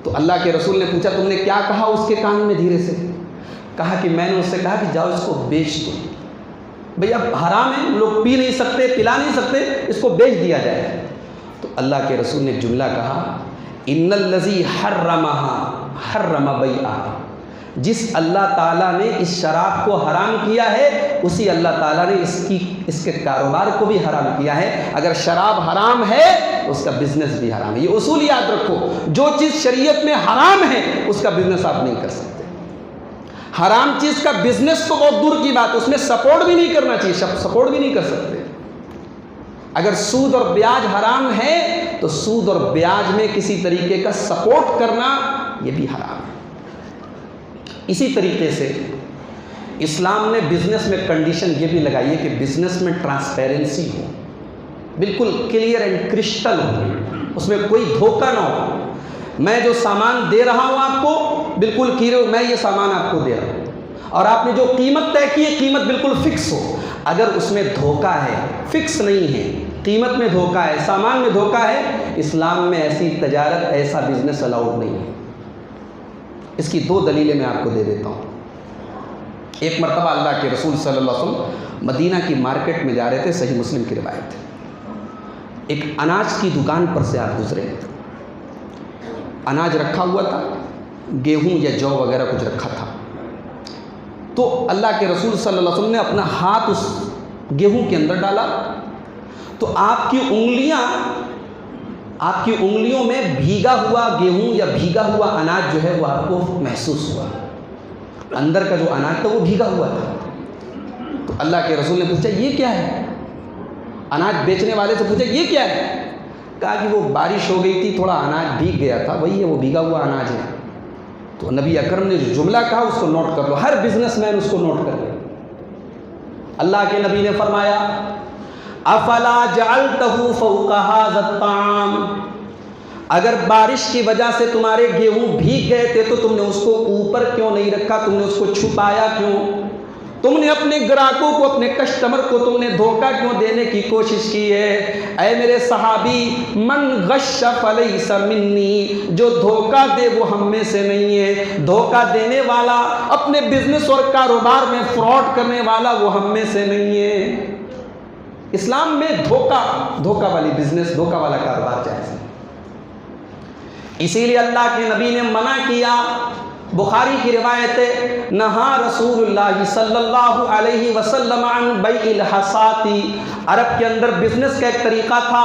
تو اللہ کے رسول نے پوچھا تم نے کیا کہا اس کے کان میں دھیرے سے؟ کہا کہ میں نے اس سے کہا کہ جاؤ اس کو بیچ دو، بھئی اب حرام ہے، لوگ پی نہیں سکتے، پلا نہیں سکتے، اس کو بیچ دیا جائے۔ تو اللہ کے رسول نے جملہ کہا، ان الذی حرمھا حرم بیعھا، جس اللہ تعالیٰ نے اس شراب کو حرام کیا ہے اسی اللہ تعالیٰ نے اس کے کاروبار کو بھی حرام کیا ہے۔ اگر شراب حرام ہے تو اس کا بزنس بھی حرام ہے۔ یہ اصول یاد رکھو، جو چیز شریعت میں حرام ہے اس کا بزنس آپ نہیں کر سکتے۔ حرام چیز کا بزنس تو بہت دور کی بات ہے، اس میں سپورٹ بھی نہیں کرنا چاہیے، سپورٹ بھی نہیں کر سکتے۔ اگر سود اور بیاج حرام ہے تو سود اور بیاج میں کسی طریقے کا سپورٹ کرنا یہ بھی حرام ہے۔ اسی طریقے سے اسلام نے بزنس میں کنڈیشن یہ بھی لگائی ہے کہ بزنس میں ٹرانسپیرنسی ہو، بالکل کلیئر اینڈ کرسٹل ہو، اس میں کوئی دھوکہ نہ ہو۔ میں جو سامان دے رہا ہوں آپ کو بالکل کلیئر، میں یہ سامان آپ کو دے رہا ہوں، اور آپ نے جو قیمت طے کی ہے قیمت بالکل فکس ہو۔ اگر اس میں دھوکہ ہے، فکس نہیں ہے، قیمت میں دھوکہ ہے، سامان میں دھوکہ ہے، اسلام میں ایسی تجارت، ایسا بزنس الاؤڈ نہیں ہے۔ اس کی 2 دلیلیں میں آپ کو دے دیتا ہوں۔ ایک مرتبہ اللہ کے رسول صلی اللہ علیہ وسلم مدینہ کی مارکیٹ میں جا رہے تھے، صحیح مسلم کی روایت ہے۔ ایک اناج کی دکان پر سے آپ گزرے، اناج رکھا ہوا تھا، گیہوں یا جو وغیرہ کچھ رکھا تھا۔ تو اللہ کے رسول صلی اللہ علیہ وسلم نے اپنا ہاتھ اس گیہوں کے اندر ڈالا، تو آپ کی انگلیوں میں بھیگا ہوا گیہوں یا بھیگا ہوا اناج جو ہے وہ آپ کو محسوس ہوا۔ اندر کا جو اناج تھا وہ بھیگا ہوا تھا۔ تو اللہ کے رسول نے پوچھا یہ کیا ہے؟ اناج بیچنے والے سے پوچھا یہ کیا ہے؟ کہا کہ وہ بارش ہو گئی تھی، تھوڑا اناج بھیگ گیا تھا، وہی ہے، وہ بھیگا ہوا اناج ہے۔ تو نبی اکرم نے جو جملہ کہا اس کو نوٹ کر لو، ہر بزنس مین اس کو نوٹ کر لے۔ اللہ کے نبی نے فرمایا افلا جعلتہ فوق ھذا الطعام، اگر بارش کی وجہ سے تمہارے گیہوں بھیگ گئے تھے تو تم نے اس کو اوپر کیوں نہیں رکھا؟ تم نے اس کو چھپایا کیوں؟ تم نے اپنے گراہکوں کو، اپنے کسٹمر کو تم نے دھوکہ کیوں دینے کی کوشش کی ہے؟ اے میرے صحابی، من غش فلیس منی، جو دھوکہ دے وہ ہم میں سے نہیں ہے۔ دھوکہ دینے والا، اپنے بزنس اور کاروبار میں فراڈ کرنے والا وہ ہم میں سے نہیں ہے۔ اسلام میں دھوکہ والی بزنس، دھوکہ والا کاروبار جائز ہے۔ اسی لیے اللہ کے نبی نے منع کیا۔ بخاری کی روایت ہے، نہا رسول اللہ صلی اللہ علیہ وسلم عن بیع الحصاتی۔ عرب کے اندر بزنس کا ایک طریقہ تھا،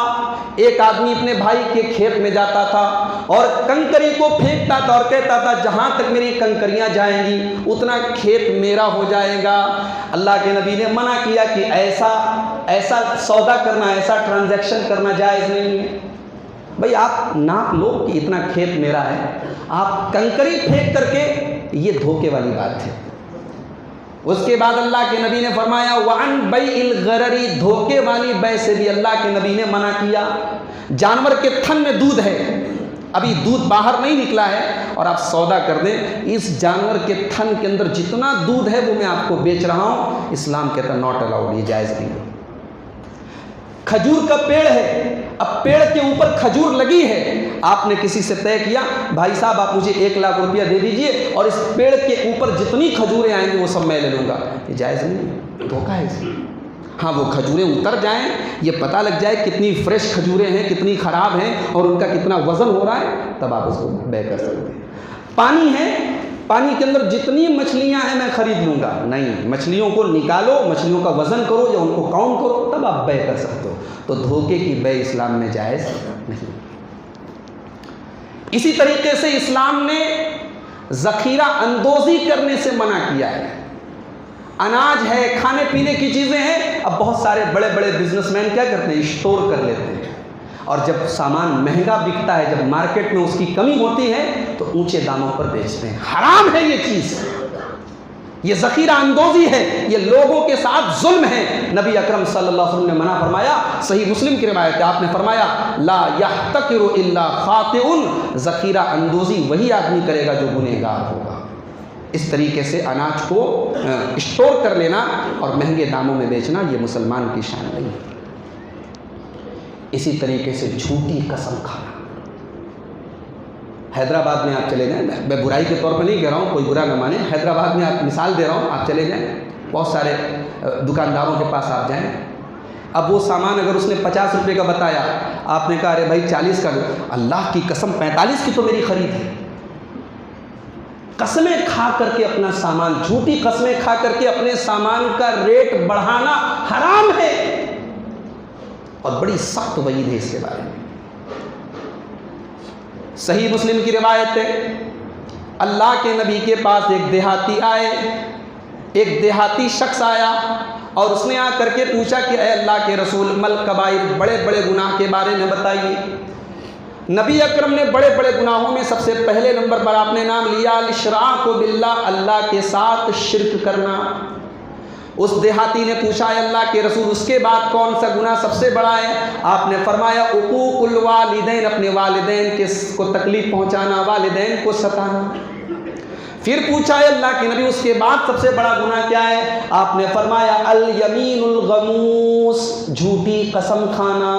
ایک آدمی اپنے بھائی کے کھیت میں جاتا تھا اور کنکری کو پھینکتا تھا اور کہتا تھا جہاں تک میری کنکریاں جائیں گی اتنا کھیت میرا ہو جائے گا۔ اللہ کے نبی نے منع کیا کہ ایسا سودا کرنا، ایسا ٹرانزیکشن کرنا جائز نہیں ہے۔ بھئی آپ ناپ لو کہ اتنا کھیت میرا ہے، آپ کنکری پھینک کر کے، یہ دھوکے والی بات ہے۔ اس کے بعد اللہ کے نبی نے فرمایا وعن بیع الغرر، دھوکے والی بیع سے بھی اللہ کے نبی نے منع کیا۔ جانور کے تھن میں دودھ ہے، ابھی دودھ باہر نہیں نکلا ہے اور آپ سودا کر دیں اس جانور کے تھن کے اندر جتنا دودھ ہے وہ میں آپ کو بیچ رہا ہوں، اسلام کہتا ہے ناٹ الاؤڈ، یہ جائز نہیں ہے۔ کھجور کا پیڑ ہے، اب پیڑ کے اوپر کھجور لگی ہے، آپ نے کسی سے طے کیا بھائی صاحب آپ مجھے 1 لاکھ روپیہ دے دیجئے اور اس پیڑ کے اوپر جتنی کھجوریں آئیں گی وہ سب میں لے لوں گا، یہ جائز نہیں ہے، دھوکہ ہے اس میں۔ ہاں وہ کھجوریں اتر جائیں، یہ پتہ لگ جائے کتنی فریش کھجوریں ہیں، کتنی خراب ہیں اور ان کا کتنا وزن ہو رہا ہے، تب آپ اس کو بے کر سکتے ہیں۔ پانی ہے، پانی کے اندر جتنی مچھلیاں ہیں میں خرید لوں گا، نہیں، مچھلیوں کو نکالو، مچھلیوں کا وزن کرو یا ان کو کاؤنٹ کرو، تب آپ بے کر سکتے ہو۔ تو دھوکے کی بے اسلام میں جائز نہیں۔ اسی طریقے سے اسلام نے ذخیرہ اندوزی کرنے سے منع کیا ہے۔ اناج ہے، کھانے پینے کی چیزیں ہیں، اب بہت سارے بڑے بڑے بزنس مین کیا کرتے ہیں، اسٹور کر لیتے ہیں، اور جب سامان مہنگا بکتا ہے، جب مارکیٹ میں اس کی کمی ہوتی ہے تو اونچے داموں پر بیچتے ہیں۔ حرام ہے یہ چیز، یہ ذخیرہ اندوزی ہے، یہ لوگوں کے ساتھ ظلم ہے۔ نبی اکرم صلی اللہ علیہ وسلم نے منع فرمایا، صحیح مسلم کی روایت ہے، آپ نے فرمایا لا یحتکر الا خاطئ، ذخیرہ اندوزی وہی آدمی کرے گا جو گنہگار ہوگا۔ اس طریقے سے اناج کو اسٹور کر لینا اور مہنگے داموں میں بیچنا یہ مسلمان کی شان نہیں ہے۔ اسی طریقے سے جھوٹی قسم کھانا، حیدرآباد میں آپ چلے جائیں، میں برائی کے طور پہ نہیں کہہ رہا ہوں، کوئی برا نہ مانے، حیدرآباد میں آپ مثال دے رہا ہوں، آپ چلے جائیں، بہت سارے دکانداروں کے پاس آپ جائیں، اب وہ سامان اگر اس نے 50 روپے کا بتایا، آپ نے کہا ارے بھائی 40 کا دو، اللہ کی قسم 45 کی تو میری خرید ہے۔ قسمیں کھا کر کے اپنا سامان، جھوٹی قسمیں کھا کر کے اپنے سامان کا ریٹ بڑھانا حرام ہے، اور بڑی سخت وعید ہے اس کے بارے میں۔ صحیح مسلم کی روایت ہے، اللہ کے نبی کے پاس ایک دیہاتی آئے، ایک دیہاتی شخص آیا اور اس نے آ کر کے پوچھا کہ اے اللہ کے رسول مل کبائر، بڑے بڑے گناہ کے بارے میں بتائیے۔ نبی اکرم نے بڑے بڑے گناہوں میں سب سے پہلے نمبر پر آپ نے نام لیا الاشراک باللہ، اللہ کے ساتھ شرک کرنا۔ اس دیہاتی نے پوچھا اے اللہ کے رسول اس کے بعد کون سا گناہ سب سے بڑا ہے؟ آپ نے فرمایا عقوق الوالدین، اپنے والدین کو تکلیف پہنچانا، والدین کو ستانا۔ پھر پوچھا ہے اللہ کے نبی اس کے بعد سب سے بڑا گناہ کیا ہے؟ آپ نے فرمایا الیمین الغموس، جھوٹی قسم کھانا.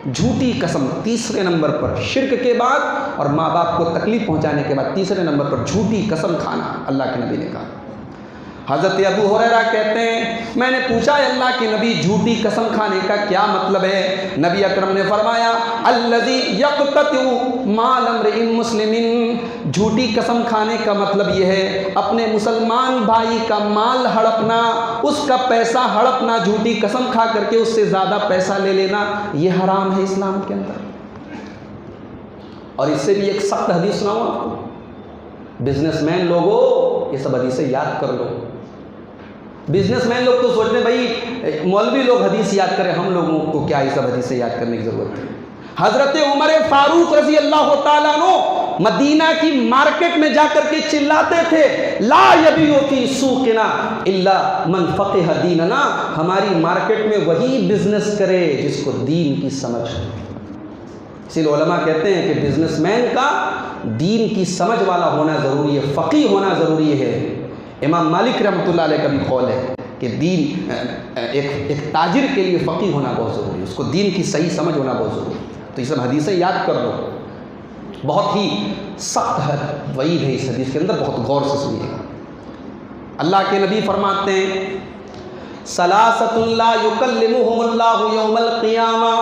جھوٹی قسم تیسرے نمبر پر، شرک کے بعد اور ماں باپ کو تکلیف پہنچانے کے بعد تیسرے نمبر پر جھوٹی قسم کھانا. اللہ کے نبی نے کہا. حضرت ابو ہریرہ کہتے ہیں میں نے پوچھا ہے اللہ کے نبی جھوٹی قسم کھانے کا کیا مطلب ہے؟ نبی اکرم نے فرمایا الذی یقتطع مال امرئ مسلم، جھوٹی قسم کھانے کا مطلب یہ ہے اپنے مسلمان بھائی کا مال ہڑپنا، اس کا پیسہ ہڑپنا، جھوٹی قسم کھا کر کے اس سے زیادہ پیسہ لے لینا، یہ حرام ہے اسلام کے اندر. اور اس سے بھی ایک سخت حدیث سناؤں آپ کو. بزنس مین لوگوں یہ سب حدیثیں یاد کر لو. بزنس مین لوگ تو سوچتے ہیں بھائی مولوی لوگ حدیث یاد کریں، ہم لوگوں کو کیا یہ سب حدیثیں یاد کرنے کی ضرورت ہے. حضرت عمر فاروق رضی اللہ تعالیٰ عنہ مدینہ کی مارکیٹ میں جا کر کے چلاتے تھے لا یبیع فی سوقنا الا من فقہ دیننا، ہماری مارکیٹ میں وہی بزنس کرے جس کو دین کی سمجھ ہو. اسی لیے علماء کہتے ہیں کہ بزنس مین کا دین کی سمجھ والا ہونا ضروری ہے، فقیہ ہونا ضروری ہے. امام مالک رحمۃ اللہ علیہ کا بھی قول ہے کہ دین ایک تاجر کے لیے فقیہ ہونا بہت ضروری ہے، اس کو دین کی صحیح سمجھ ہونا بہت ضروری ہے. تو یہ سب حدیثیں یاد کر لو. بہت ہی سخت وعید ہے اس حدیث کے اندر، بہت غور سے سنیے گا. اللہ کے نبی فرماتے ہیں ثلاثۃ لا یکلمہم اللہ یوم القیامہ،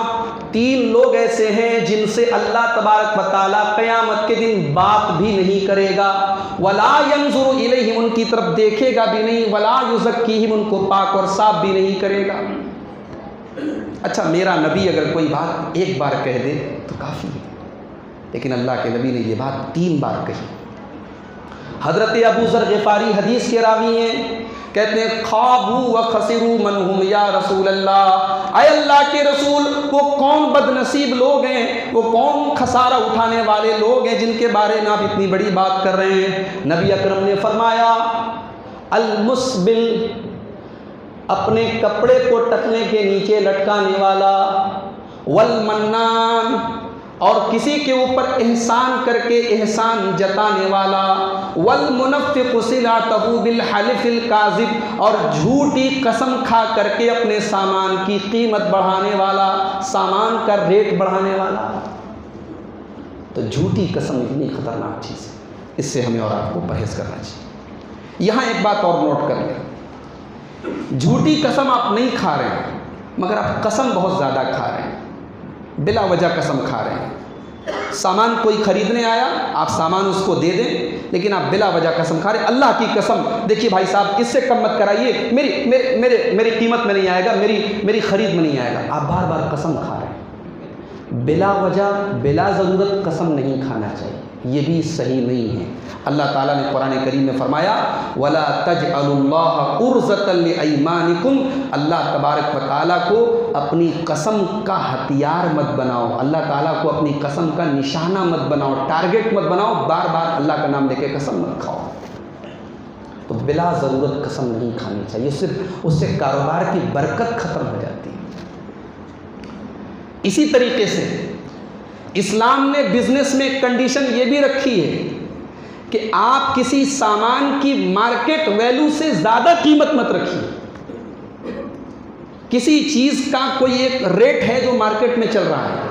تین لوگ ایسے ہیں جن سے اللہ تبارک و تعالیٰ قیامت کے دن بات بھی نہیں کرے گا، ولا ینظر الیہم، ان کی طرف دیکھے گا بھی نہیں، ولا یزکیہم، ان کو پاک اور صاف بھی نہیں کرے گا. اچھا میرا نبی اگر کوئی بات ایک بار کہہ دے تو کافی ہے، لیکن اللہ کے نبی نے یہ بات 3 بار کہی. حضرت ابو ذر غفاری حدیث کے راوی ہیں، کہتے ہیں خابوا وخسروا من هم یا رسول اللہ، اے اللہ کے رسول وہ کون بد نصیب لوگ ہیں، وہ کون خسارہ اٹھانے والے لوگ ہیں جن کے بارے میں آپ اتنی بڑی بات کر رہے ہیں؟ نبی اکرم نے فرمایا المسبل، اپنے کپڑے کو ٹکنے کے نیچے لٹکانے والا، والمنان، اور کسی کے اوپر احسان کر کے احسان جتانے والا، والمنفق صلاتہ بالحلف الکاذب، اور جھوٹی قسم کھا کر کے اپنے سامان کی قیمت بڑھانے والا، سامان کا ریٹ بڑھانے والا. تو جھوٹی قسم اتنی خطرناک چیز ہے، اس سے ہمیں اور آپ کو پرہیز کرنا چاہیے. یہاں ایک بات اور نوٹ کر لیں، جھوٹی قسم آپ نہیں کھا رہے ہیں مگر آپ قسم بہت زیادہ کھا رہے ہیں، بلا وجہ قسم کھا رہے ہیں. سامان کوئی خریدنے آیا آپ سامان اس کو دے دیں لیکن آپ بلا وجہ قسم کھا رہے ہیں. اللہ کی قسم دیکھیے بھائی صاحب اس سے کم مت کرائیے، میری قیمت میں نہیں آئے گا، میری خرید میں نہیں آئے گا. آپ بار بار قسم کھا رہے ہیں. بلا وجہ بلا ضرورت قسم نہیں کھانا چاہیے، یہ بھی صحیح نہیں ہے. اللہ تعالیٰ نے قرآن کریم میں فرمایا وَلَا تَجْعَلُوا اللَّهَ عُرْضَةً لِأَيْمَانِكُمْ، اللہ تبارک و تعالیٰ کو اپنی قسم کا ہتھیار مت بناؤ، اللہ تعالیٰ کو اپنی قسم کا نشانہ مت بناؤ، ٹارگٹ مت بناؤ، بار بار اللہ کا نام لے کے قسم مت کھاؤ. تو بلا ضرورت قسم نہیں کھانی چاہیے، صرف اس سے کاروبار کی برکت ختم ہو جاتی ہے. اسی طریقے سے اسلام نے بزنس میں ایک کنڈیشن یہ بھی رکھی ہے کہ آپ کسی سامان کی مارکیٹ ویلیو سے زیادہ قیمت مت رکھیے. کسی چیز کا کوئی ایک ریٹ ہے جو مارکیٹ میں چل رہا ہے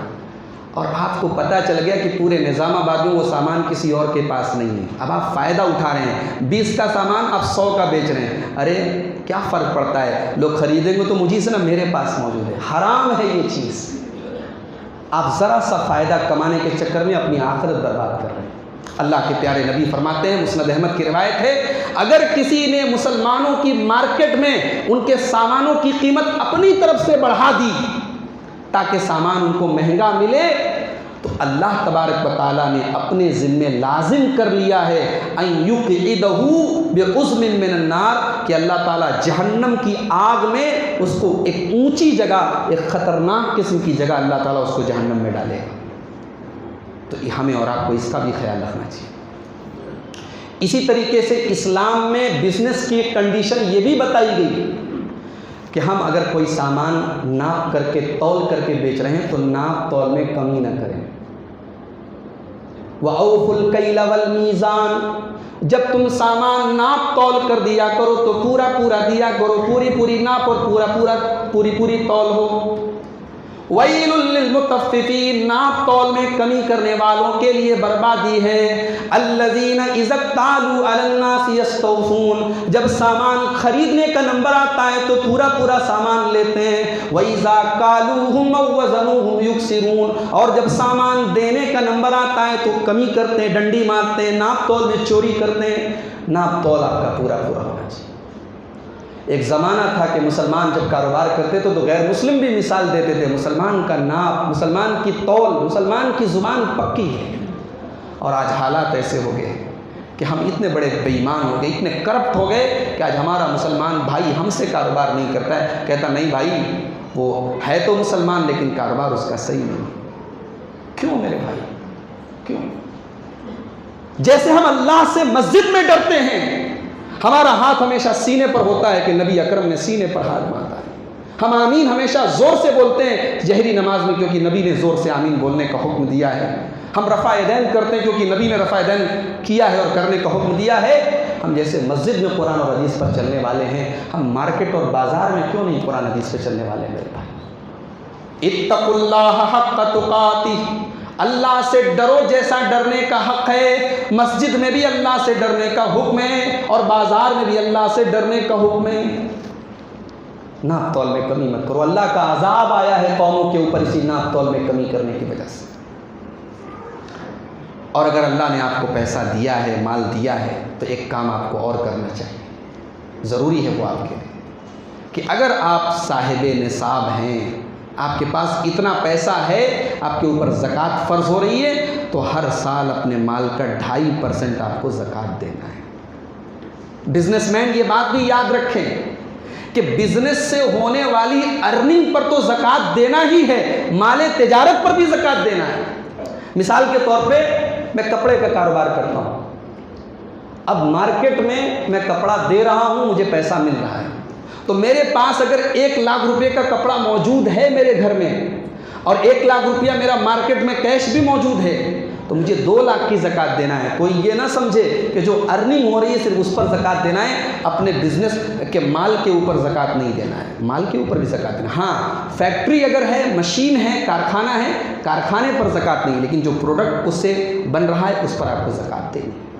اور آپ کو پتہ چل گیا کہ پورے نظام آباد میں وہ سامان کسی اور کے پاس نہیں ہے، اب آپ فائدہ اٹھا رہے ہیں، 20 کا سامان آپ 100 کا بیچ رہے ہیں. ارے کیا فرق پڑتا ہے، لوگ خریدیں گے تو مجھے سے نا میرے پاس موجود ہے. حرام ہے یہ چیز. آپ ذرا سا فائدہ کمانے کے چکر میں اپنی آخرت برباد کر رہے ہیں. اللہ کے پیارے نبی فرماتے ہیں، مسند احمد کی روایت ہے، اگر کسی نے مسلمانوں کی مارکیٹ میں ان کے سامانوں کی قیمت اپنی طرف سے بڑھا دی تاکہ سامان ان کو مہنگا ملے تو اللہ تبارک و تعالیٰ نے اپنے ذمے لازم کر لیا ہے ان یقعدہ بعظم من النار، کہ اللہ تعالیٰ جہنم کی آگ میں اس کو ایک اونچی جگہ، ایک خطرناک قسم کی جگہ اللہ تعالیٰ اس کو جہنم میں ڈالے گا. تو ہمیں اور آپ کو اس کا بھی خیال رکھنا چاہیے. اسی طریقے سے اسلام میں بزنس کی ایک کنڈیشن یہ بھی بتائی گئی کہ ہم اگر کوئی سامان ناپ کر کے تول کر کے بیچ رہے ہیں تو ناپ تول میں کمی نہ کریں. وَأَوْفُوا الْكَيْلَ وَالْمِيزَانَ، جب تم سامان ناپ تول کر دیا کرو تو پورا پورا دیا کرو، پوری پوری ناپ اور پوری پوری تول ہو۔ وَيْلٌ لِّلْمُطَفِّفِينَ، ناپ تول میں کمی کرنے والوں کے لیے بربادی ہے۔ الَّذِينَ إِذَا اكْتَالُوا عَلَى النَّاسِ يَسْتَوْفُونَ، جب سامان خریدنے کا نمبر آتا ہے تو پورا پورا سامان لیتے ہیں۔ وَإِذَا كَالُوهُمْ أَوْ وَّزَنُوهُمْ يُخْسِرُونَ، اور جب سامان دینے کا نمبر آتا ہے تو کمی کرتے ہیں، ڈنڈی مارتے ہیں، ناپ تول میں چوری کرتے ہیں۔ ناپ تول آپ کا پورا پورا ہونا چاہیے۔ ایک زمانہ تھا کہ مسلمان جب کاروبار کرتے تھے تو غیر مسلم بھی مثال دیتے تھے، مسلمان کا ناپ، مسلمان کی تول، مسلمان کی زبان پکی ہے۔ اور آج حالات ایسے ہو گئے کہ ہم اتنے بڑے بے ایمان ہو گئے، اتنے کرپٹ ہو گئے کہ آج ہمارا مسلمان بھائی ہم سے کاروبار نہیں کرتا ہے، کہتا نہیں بھائی وہ ہے تو مسلمان لیکن کاروبار اس کا صحیح نہیں۔ کیوں میرے بھائی، کیوں؟ جیسے ہم اللہ سے مسجد میں ڈرتے ہیں، ہمارا ہاتھ ہمیشہ سینے پر ہوتا ہے کہ نبی اکرم نے سینے پر ہاتھ باندھا ہے۔ ہم آمین ہمیشہ زور سے بولتے ہیں جہری نماز میں کیونکہ نبی نے زور سے آمین بولنے کا حکم دیا ہے۔ ہم رفع یدین کرتے ہیں کیونکہ نبی نے رفع یدین کیا ہے اور کرنے کا حکم دیا ہے۔ ہم جیسے مسجد میں قرآن اور حدیث پر چلنے والے ہیں، ہم مارکیٹ اور بازار میں کیوں نہیں قرآن حدیث پہ چلنے والے ہیں میرے بھائی؟ اتقوا اللہ حق تقاتہ، اللہ سے ڈرو جیسا ڈرنے کا حق ہے۔ مسجد میں بھی اللہ سے ڈرنے کا حکم ہے اور بازار میں بھی اللہ سے ڈرنے کا حکم ہے۔ ناپ تول میں کمی مت کرو، اللہ کا عذاب آیا ہے قوموں کے اوپر اسی ناپ تول میں کمی کرنے کی وجہ سے۔ اور اگر اللہ نے آپ کو پیسہ دیا ہے، مال دیا ہے، تو ایک کام آپ کو اور کرنا چاہیے، ضروری ہے وہ آپ کے لیے، کہ اگر آپ صاحب نصاب ہیں، آپ کے پاس اتنا پیسہ ہے، آپ کے اوپر زکوٰۃ فرض ہو رہی ہے، تو ہر سال اپنے مال کا 2.5% آپ کو زکوٰۃ دینا ہے۔ بزنس مین یہ بات بھی یاد رکھیں کہ بزنس سے ہونے والی ارننگ پر تو زکوٰۃ دینا ہی ہے، مال تجارت پر بھی زکوٰۃ دینا ہے۔ مثال کے طور پہ میں کپڑے کا کاروبار کرتا ہوں، اب مارکیٹ میں کپڑا دے رہا ہوں، مجھے پیسہ مل رہا ہے، تو میرے پاس اگر 1 لاکھ روپے کا کپڑا موجود ہے میرے گھر میں اور 1 لاکھ روپیہ میرا مارکیٹ میں کیش بھی موجود ہے، تو مجھے 2 لاکھ کی زکوٰۃ دینا ہے۔ کوئی یہ نہ سمجھے کہ جو ارننگ ہو رہی ہے صرف اس پر زکوٰۃ دینا ہے، اپنے بزنس کے مال کے اوپر زکوٰۃ نہیں دینا ہے، مال کے اوپر بھی زکوٰۃ دینا ہے۔ ہاں فیکٹری اگر ہے، مشین ہے، کارخانہ ہے، کارخانے پر زکوٰۃ نہیں، لیکن جو پروڈکٹ اس سے بن رہا ہے اس پر آپ کو زکوٰۃ دینی ہے۔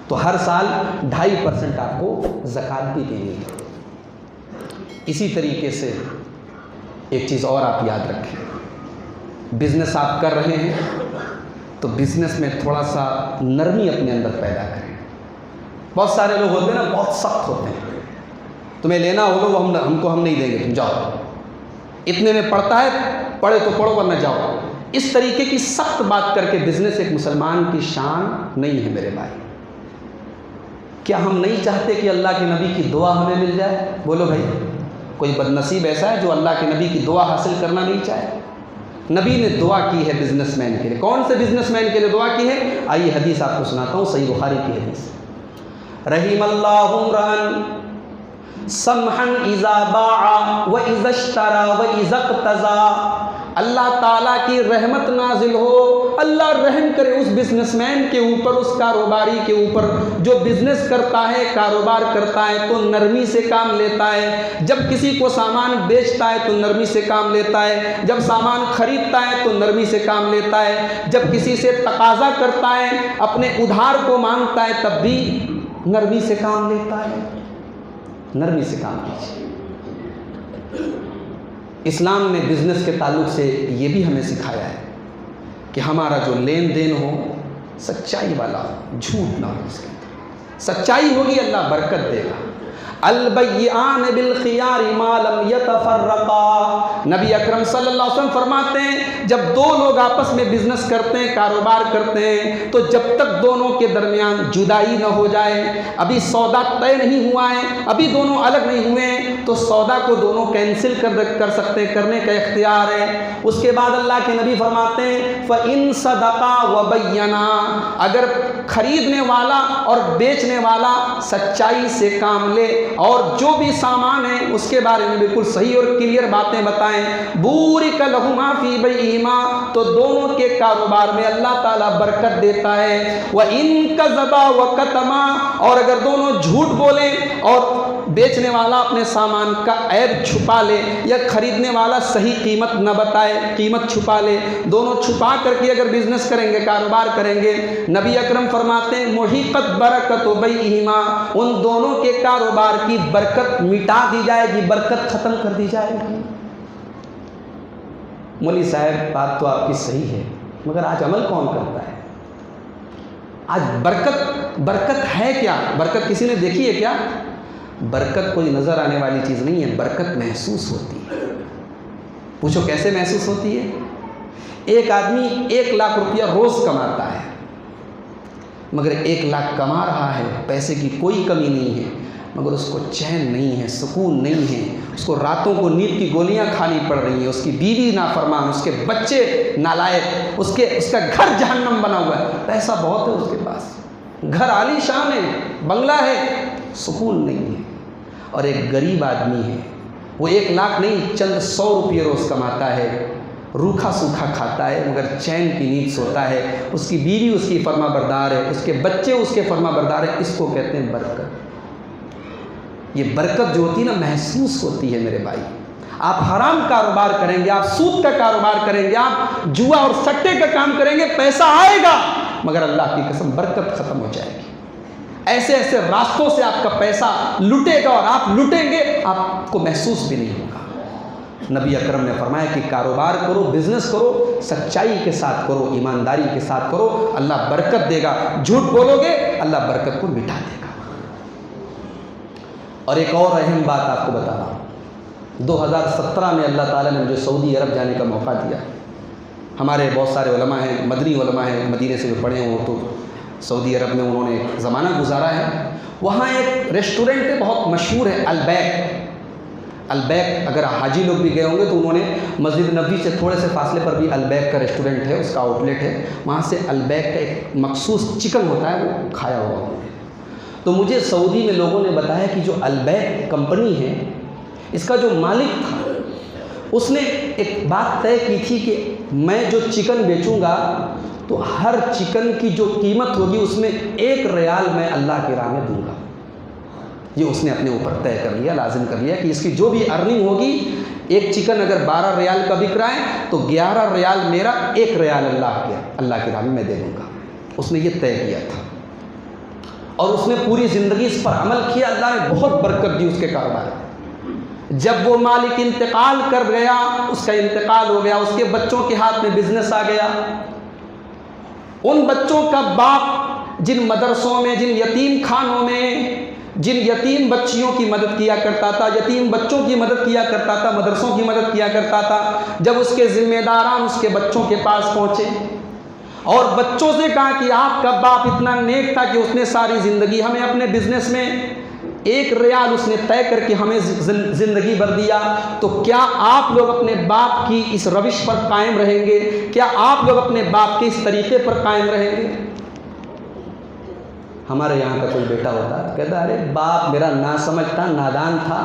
تو ہر سال 2.5% آپ کو زکوٰۃ بھی دینی ہے۔ اسی طریقے سے ایک چیز اور آپ یاد رکھیں، بزنس آپ کر رہے ہیں تو بزنس میں تھوڑا سا نرمی اپنے اندر پیدا کریں۔ بہت سارے لوگ ہوتے ہیں نا، بہت سخت ہوتے ہیں، تمہیں لینا ہو لو ہم کو نہیں دیں گے، تم جاؤ، اتنے میں پڑتا ہے پڑھے تو پڑھو ورنہ جاؤ۔ اس طریقے کی سخت بات کر کے بزنس ایک مسلمان کی شان نہیں ہے میرے بھائی۔ کیا ہم نہیں چاہتے کہ اللہ کے نبی کی دعا ہمیں مل جائے؟ بولو بھائی، کوئی بد نصیب ایسا ہے جو اللہ کے نبی کی دعا حاصل کرنا نہیں چاہے؟ نبی نے دعا کی ہے بزنس مین کے لیے۔ کون سے بزنس مین کے لیے دعا کی ہے؟ آئیے حدیث آپ کو سناتا ہوں، صحیح بخاری کی حدیث۔ رحم اللہ امرأن سمحا اذا باع و اذا اشترى و اذا اقتضى، اللہ تعالیٰ کی رحمت نازل ہو، اللہ رحم کرے اس بزنس مین کے اوپر، اس کاروباری کے اوپر جو بزنس کرتا ہے، کاروبار کرتا ہے تو نرمی سے کام لیتا ہے، جب کسی کو سامان بیچتا ہے تو نرمی سے کام لیتا ہے، جب سامان خریدتا ہے تو نرمی سے کام لیتا ہے، جب کسی سے تقاضا کرتا ہے، اپنے ادھار کو مانگتا ہے تب بھی نرمی سے کام لیتا ہے۔ نرمی سے کام کیجیے۔ اسلام نے بزنس کے تعلق سے یہ بھی ہمیں سکھایا ہے کہ ہمارا جو لین دین ہو سچائی والا ہو، جھوٹ نہ ہو، اس کے اندر سچائی ہوگی اللہ برکت دے گا۔ البیعان بالخیار ما لم یتفرقا، نبی اکرم صلی اللہ علیہ وسلم فرماتے ہیں جب دو لوگ آپس میں بزنس کرتے ہیں، کاروبار کرتے ہیں، تو جب تک دونوں کے درمیان جدائی نہ ہو جائے، ابھی سودا طے نہیں ہوا ہے، ابھی دونوں الگ نہیں ہوئے ہیں، تو سودا کو دونوں کینسل کر سکتے ہیں، کرنے کا اختیار ہے۔ اس کے بعد اللہ کے نبی فرماتے ہیں فَإِن صَدَقَا وَبَيَّنَا، اگر خریدنے والا اور بیچنے والا سچائی سے کام لے گے اور جو بھی سامان ہے اس کے بارے میں بالکل صحیح اور کلیئر باتیں بتائیں. بورک لہما فی بیہما، تو دونوں کے کاروبار میں اللہ تعالیٰ برکت دیتا ہے. وَإِن كَذَبَا وَكَتَمَا، اور اگر دونوں جھوٹ بولیں اور بیچنے والا اپنے سامان کا عیب چھپا لے یا خریدنے والا صحیح قیمت نہ بتائے، قیمت چھپا لے، دونوں چھپا کر کے اگر بزنس کریں گے، کاروبار کریں گے، نبی اکرم فرماتے ہیں محیقت برکت بیہما، ان دونوں کے کاروبار کی برکت مٹا دی جائے گی، برکت ختم کر دی جائے گی. مولوی صاحب بات تو آپ کی صحیح ہے، مگر آج عمل کون کرتا ہے؟ آج برکت ہے کیا؟ برکت کسی نے دیکھی ہے کیا؟ برکت کوئی نظر آنے والی چیز نہیں ہے، برکت محسوس ہوتی ہے. پوچھو کیسے محسوس ہوتی ہے؟ ایک آدمی 1 لاکھ روپیہ روز کماتا ہے، مگر 1 لاکھ کما رہا ہے، پیسے کی کوئی کمی نہیں ہے، مگر اس کو چین نہیں ہے، سکون نہیں ہے، اس کو راتوں کو نیند کی گولیاں کھانی پڑ رہی ہیں، اس کی بیوی نافرمان، اس کے بچے نالائق، اس کا گھر جہنم بنا ہوا ہے. پیسہ بہت ہے اس کے پاس، گھر عالی شان ہے، بنگلہ ہے، سکون نہیں ہے. اور ایک غریب آدمی ہے، وہ 1 لاکھ نہیں چند 100 روپئے روز کماتا ہے، روکھا سوکھا کھاتا ہے مگر چین کی نیند سوتا ہے، اس کی بیوی اس کی فرما بردار ہے، اس کے بچے اس کے فرما بردار ہیں. اس کو کہتے ہیں برکت. یہ برکت جو ہوتی ہے نا، محسوس ہوتی ہے میرے بھائی. آپ حرام کاروبار کریں گے، آپ سود کا کاروبار کریں گے، آپ جوا اور سٹے کا کام کریں گے، پیسہ آئے گا مگر اللہ کی قسم برکت ختم ہو جائے گی. ایسے ایسے راستوں سے آپ کا پیسہ لٹے گا اور آپ لٹیں گے، آپ کو محسوس بھی نہیں ہوگا. نبی اکرم نے فرمایا کہ کاروبار کرو، بزنس کرو، سچائی کے ساتھ کرو، ایمانداری کے ساتھ کرو، اللہ برکت دے گا. جھوٹ بولو گے اللہ برکت کو مٹا دے گا. اور ایک اور اہم بات آپ کو بتا رہا ہوں. 2017 میں اللہ تعالیٰ نے مجھے سعودی عرب جانے کا موقع دیا. ہمارے بہت سارے علماء ہیں، مدنی علماء ہیں، مدینے سے جو پڑھے ہوں تو سعودی عرب میں انہوں نے زمانہ گزارا ہے. وہاں ایک ریسٹورنٹ ہے بہت مشہور ہے، البیک. اگر حاجی لوگ بھی گئے ہوں گے تو انہوں نے مسجد نبوی سے تھوڑے سے فاصلے پر بھی البیک کا ریسٹورنٹ ہے، اس کا آؤٹ لیٹ ہے. وہاں سے البیک کا ایک مخصوص چکن ہوتا ہے، وہ کھایا ہوا ہوں. تو مجھے سعودی میں لوگوں نے بتایا کہ جو البیک کمپنی ہے، اس کا جو مالک تھا، اس نے ایک بات طے کی تھی کہ میں جو چکن بیچوں گا تو ہر چکن کی جو قیمت ہوگی اس میں 1 ریال میں اللہ کی راہ میں دوں گا. یہ اس نے اپنے اوپر طے کر لیا، لازم کر لیا کہ اس کی جو بھی ارننگ ہوگی، ایک چکن اگر 12 ریال کا بک رہا ہے تو 11 ریال میرا، 1 ریال اللہ کی راہ میں دے دوں گا. اس نے یہ طے کیا تھا اور اس نے پوری زندگی اس پر عمل کیا. اللہ نے بہت برکت دی اس کے کاروبار میں. جب وہ مالک انتقال کر گیا، اس کا انتقال ہو گیا، اس کے بچوں کے ہاتھ میں بزنس آ گیا. ان بچوں کا باپ جن مدرسوں میں، جن یتیم خانوں میں، جن یتیم بچیوں کی مدد کیا کرتا تھا، یتیم بچوں کی مدد کیا کرتا تھا، مدرسوں کی مدد کیا کرتا تھا، جب اس کے ذمہ داران اس کے بچوں کے پاس پہنچے اور بچوں سے کہا کہ آپ کا باپ اتنا نیک تھا کہ اس نے ساری زندگی ہمیں اپنے بزنس میں 1 ریال اس نے طے کر کے ہمیں زندگی بھر دیا، تو کیا آپ لوگ اپنے باپ کی اس روش پر قائم رہیں گے؟ کیا آپ لوگ اپنے باپ کے اس طریقے پر قائم رہیں گے؟ ہمارے یہاں کا کوئی بیٹا ہوتا کہتا ارے باپ میرا ناسمجھ تھا، نادان تھا،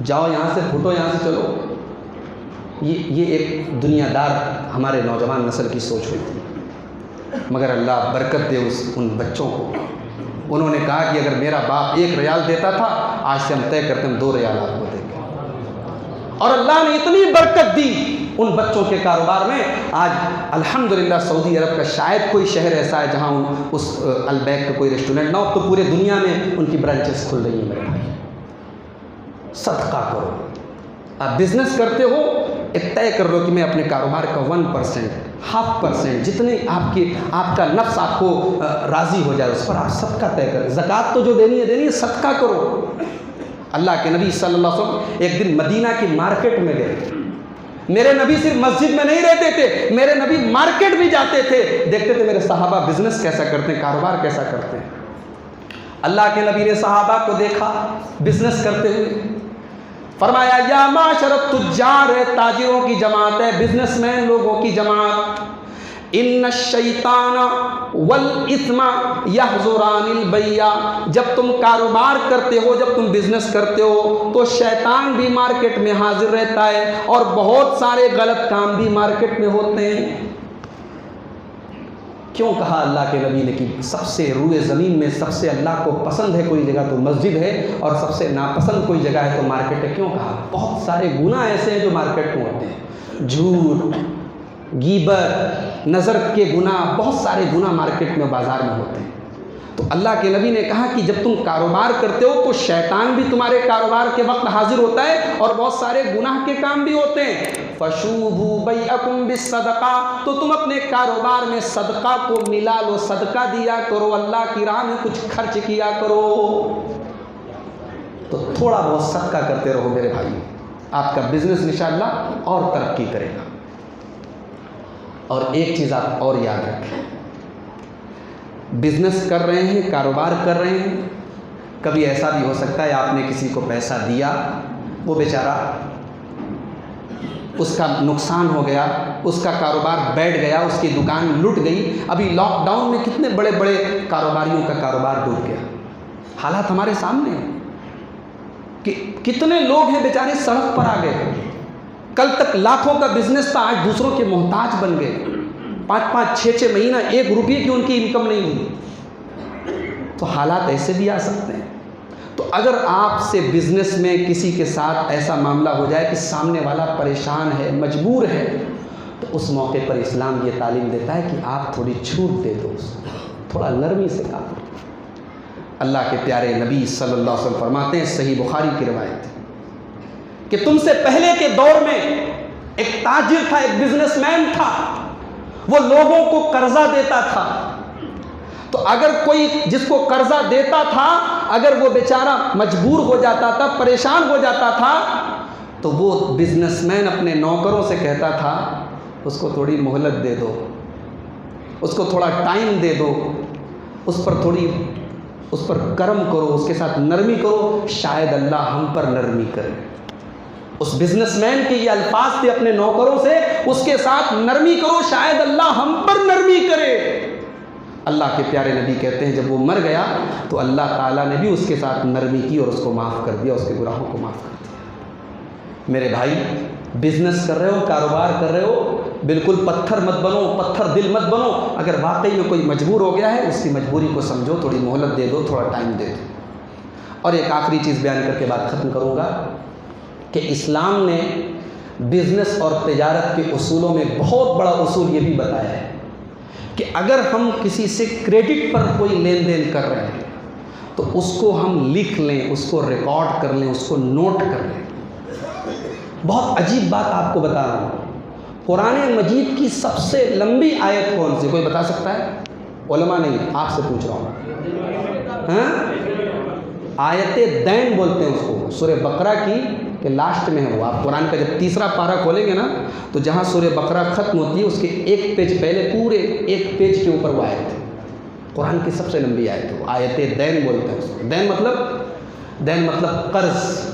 جاؤ یہاں سے، پھوٹو یہاں سے، چلو. یہ ایک دنیا دار ہمارے نوجوان نسل کی سوچ ہوئی تھی. مگر اللہ برکت دے ان بچوں کو. انہوں نے کہا کہ اگر میرا باپ 1 ریال دیتا تھا، آج سے ہم طے کرتے ہیں 2 ریال آپ کو دیں گے. اور اللہ نے اتنی برکت دی ان بچوں کے کاروبار میں. آج الحمدللہ سعودی عرب کا شاید کوئی شہر ایسا ہے جہاں اس البیک کا کوئی ریسٹورنٹ نہ ہو، تو پورے دنیا میں ان کی برانچز کھل رہی ہیں. میرے بھائی صدقہ کرو. آپ بزنس کرتے ہو، ایک طے کر لو کہ میں اپنے کاروبار کا 1%، 0.5%، جتنے آپ کا نفس آپ کو راضی ہو جائے اس پر آپ صدقہ طے کریں. زکوٰۃ تو جو دینی ہے، صدقہ کرو. اللہ کے نبی صلی اللہ علیہ وسلم ایک دن مدینہ کی مارکیٹ میں گئے. میرے نبی صرف مسجد میں نہیں رہتے تھے، میرے نبی مارکیٹ بھی جاتے تھے، دیکھتے تھے میرے صحابہ بزنس کیسا کرتے ہیں، کاروبار کیسا کرتے ہیں. اللہ کے نبی نے صحابہ کو دیکھا بزنس کرتے ہوئے، فرمایا یا معاشر التجار، تاجروں کی جماعت ہے، بزنس مین لوگوں کی جماعت، ان الشیطان والاثم یحضران البیع، جب تم کاروبار کرتے ہو، جب تم بزنس کرتے ہو تو شیطان بھی مارکیٹ میں حاضر رہتا ہے اور بہت سارے غلط کام بھی مارکیٹ میں ہوتے ہیں۔ کیوں کہا اللہ کے نبی نے کہ سب سے روئے زمین میں سب سے اللہ کو پسند ہے کوئی جگہ تو مسجد ہے، اور سب سے ناپسند کوئی جگہ ہے تو مارکیٹ ہے؟ کیوں کہا؟ بہت سارے گناہ ایسے ہیں جو مارکیٹ میں ہوتے ہیں، جھوٹ، غیبت، نظر کے گناہ، بہت سارے گناہ مارکیٹ میں بازار میں ہوتے ہیں۔ تو اللہ کے نبی نے کہا کہ جب تم کاروبار کرتے ہو تو شیطان بھی تمہارے کاروبار کے وقت حاضر ہوتا ہے اور بہت سارے گناہ کے کام بھی ہوتے ہیں۔ فَشُوبُوا بَيْعَكُمْ بِالصَّدَقَةِ، تو تم اپنے کاروبار میں صدقہ کو ملا لو، صدقہ دیا کرو، اللہ کی راہ میں کچھ خرچ کیا کرو۔ تو تھوڑا بہت صدقہ کرتے رہو میرے بھائی، آپ کا بزنس انشاءاللہ اور ترقی کرے گا۔ اور ایک چیز آپ اور یاد رکھیں، بزنس کر رہے ہیں، کاروبار کر رہے ہیں، کبھی ایسا بھی ہو سکتا ہے آپ نے کسی کو پیسہ دیا، وہ بیچارہ اس کا نقصان ہو گیا، اس کا کاروبار بیٹھ گیا، اس کی دکان لٹ گئی۔ ابھی لاک ڈاؤن میں کتنے بڑے بڑے کاروباریوں کا کاروبار ڈوب گیا، حالات ہمارے سامنے ہیں کہ کتنے لوگ ہیں بیچارے سڑک پر آ گئے۔ کل تک لاکھوں کا بزنس تھا، آج دوسروں کے محتاج بن گئے، 5-5 6-6 مہینہ 1 روپیے کی ان کی انکم نہیں ہوئی۔ تو حالات ایسے بھی آ سکتے ہیں۔ تو اگر آپ سے بزنس میں کسی کے ساتھ ایسا معاملہ ہو جائے کہ سامنے والا پریشان ہے، مجبور ہے، تو اس موقع پر اسلام یہ تعلیم دیتا ہے کہ آپ تھوڑی چھوٹ دے دو، تھوڑا نرمی سے کام کرو۔ اللہ کے پیارے نبی صلی اللہ علیہ وسلم فرماتے ہیں، صحیح بخاری کی روایت ہے، کہ تم سے پہلے کے دور میں ایک تاجر تھا، ایک بزنس مین تھا، وہ لوگوں کو قرضہ دیتا تھا۔ تو اگر کوئی جس کو قرضہ دیتا تھا، اگر وہ بیچارہ مجبور ہو جاتا تھا، پریشان ہو جاتا تھا، تو وہ بزنس مین اپنے نوکروں سے کہتا تھا اس کو تھوڑی مہلت دے دو، اس کو تھوڑا ٹائم دے دو، اس پر کرم کرو، اس کے ساتھ نرمی کرو، شاید اللہ ہم پر نرمی کرے۔ اس بزنس مین کے یہ الفاظ تھے اپنے نوکروں سے، اس کے ساتھ نرمی کرو، شاید اللہ ہم پر نرمی کرے۔ اللہ کے پیارے نبی کہتے ہیں جب وہ مر گیا تو اللہ تعالیٰ نے بھی اس کے ساتھ نرمی کی اور اس کو معاف کر دیا، اس کے گناہوں کو معاف کر دیا۔ میرے بھائی، بزنس کر رہے ہو، کاروبار کر رہے ہو، بالکل پتھر مت بنو، پتھر دل مت بنو۔ اگر واقعی میں کوئی مجبور ہو گیا ہے، اس کی مجبوری کو سمجھو، تھوڑی مہلت دے دو، تھوڑا ٹائم دے دو۔ اور ایک آخری چیز بیان کر کے بات ختم کروں گا کہ اسلام نے بزنس اور تجارت کے اصولوں میں بہت بڑا اصول یہ بھی بتایا ہے کہ اگر ہم کسی سے کریڈٹ پر کوئی لین دین کر رہے ہیں تو اس کو ہم لکھ لیں، اس کو ریکارڈ کر لیں، اس کو نوٹ کر لیں۔ بہت عجیب بات آپ کو بتا رہا ہوں، قرآن مجید کی سب سے لمبی آیت کون سی؟ کوئی بتا سکتا ہے؟ علماء نہیں، آپ سے پوچھ رہا ہوں۔ آیت دین بولتے ہیں اس کو، سورہ بقرہ کی کہ لاسٹ میں ہے وہ۔ آپ قرآن کا جب تیسرا پارہ کھولیں گے نا تو جہاں سورہ بقرہ ختم ہوتی ہے اس کے ایک پیج پہلے، پورے ایک پیج کے اوپر وہ آیت ہے، قرآن کی سب سے لمبی آیت ہے، آیت دین بولتے ہیں اس کو۔ دین مطلب قرض۔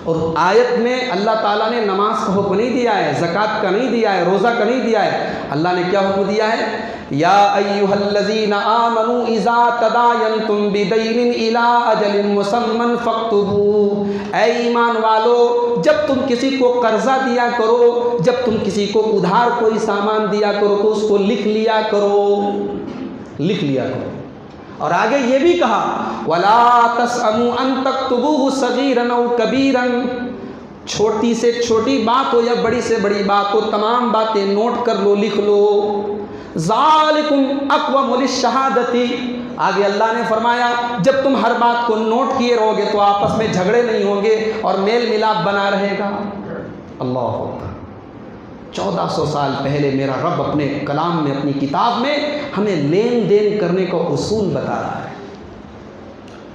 اور آیت میں اللہ تعالیٰ نے نماز کا حکم نہیں دیا ہے، زکوٰۃ کا نہیں دیا ہے، روزہ کا نہیں دیا ہے۔ اللہ نے کیا حکم دیا ہے؟ یا ایھا الذین آمنوا اذا تداینتم بدین الی اجل مسمى فاکتبوہ، اے ایمان والو جب تم کسی کو قرضہ دیا کرو، جب تم کسی کو ادھار کوئی سامان دیا کرو تو اس کو لکھ لیا کرو۔ اور آگے یہ بھی کہا وَلَا تَسْأَمُوا أَن تَكْتُبُوهُ صَغِيرًا أَوْ كَبِيرًا، چھوٹی سے چھوٹی بات ہو یا بڑی سے بڑی بات ہو، تمام باتیں نوٹ کر لو، لکھ لو۔ ذَلِكُمْ أَقْوَمُ لِلشَّهَادَةِ، آگے اللہ نے فرمایا جب تم ہر بات کو نوٹ کیے رہو گے تو آپس میں جھگڑے نہیں ہوں گے اور میل ملاپ بنا رہے گا۔ اللہ اکبر۔ 1400 سال پہلے میرا رب اپنے کلام میں، اپنی کتاب میں ہمیں لین دین کرنے کا اصول بتا رہا ہے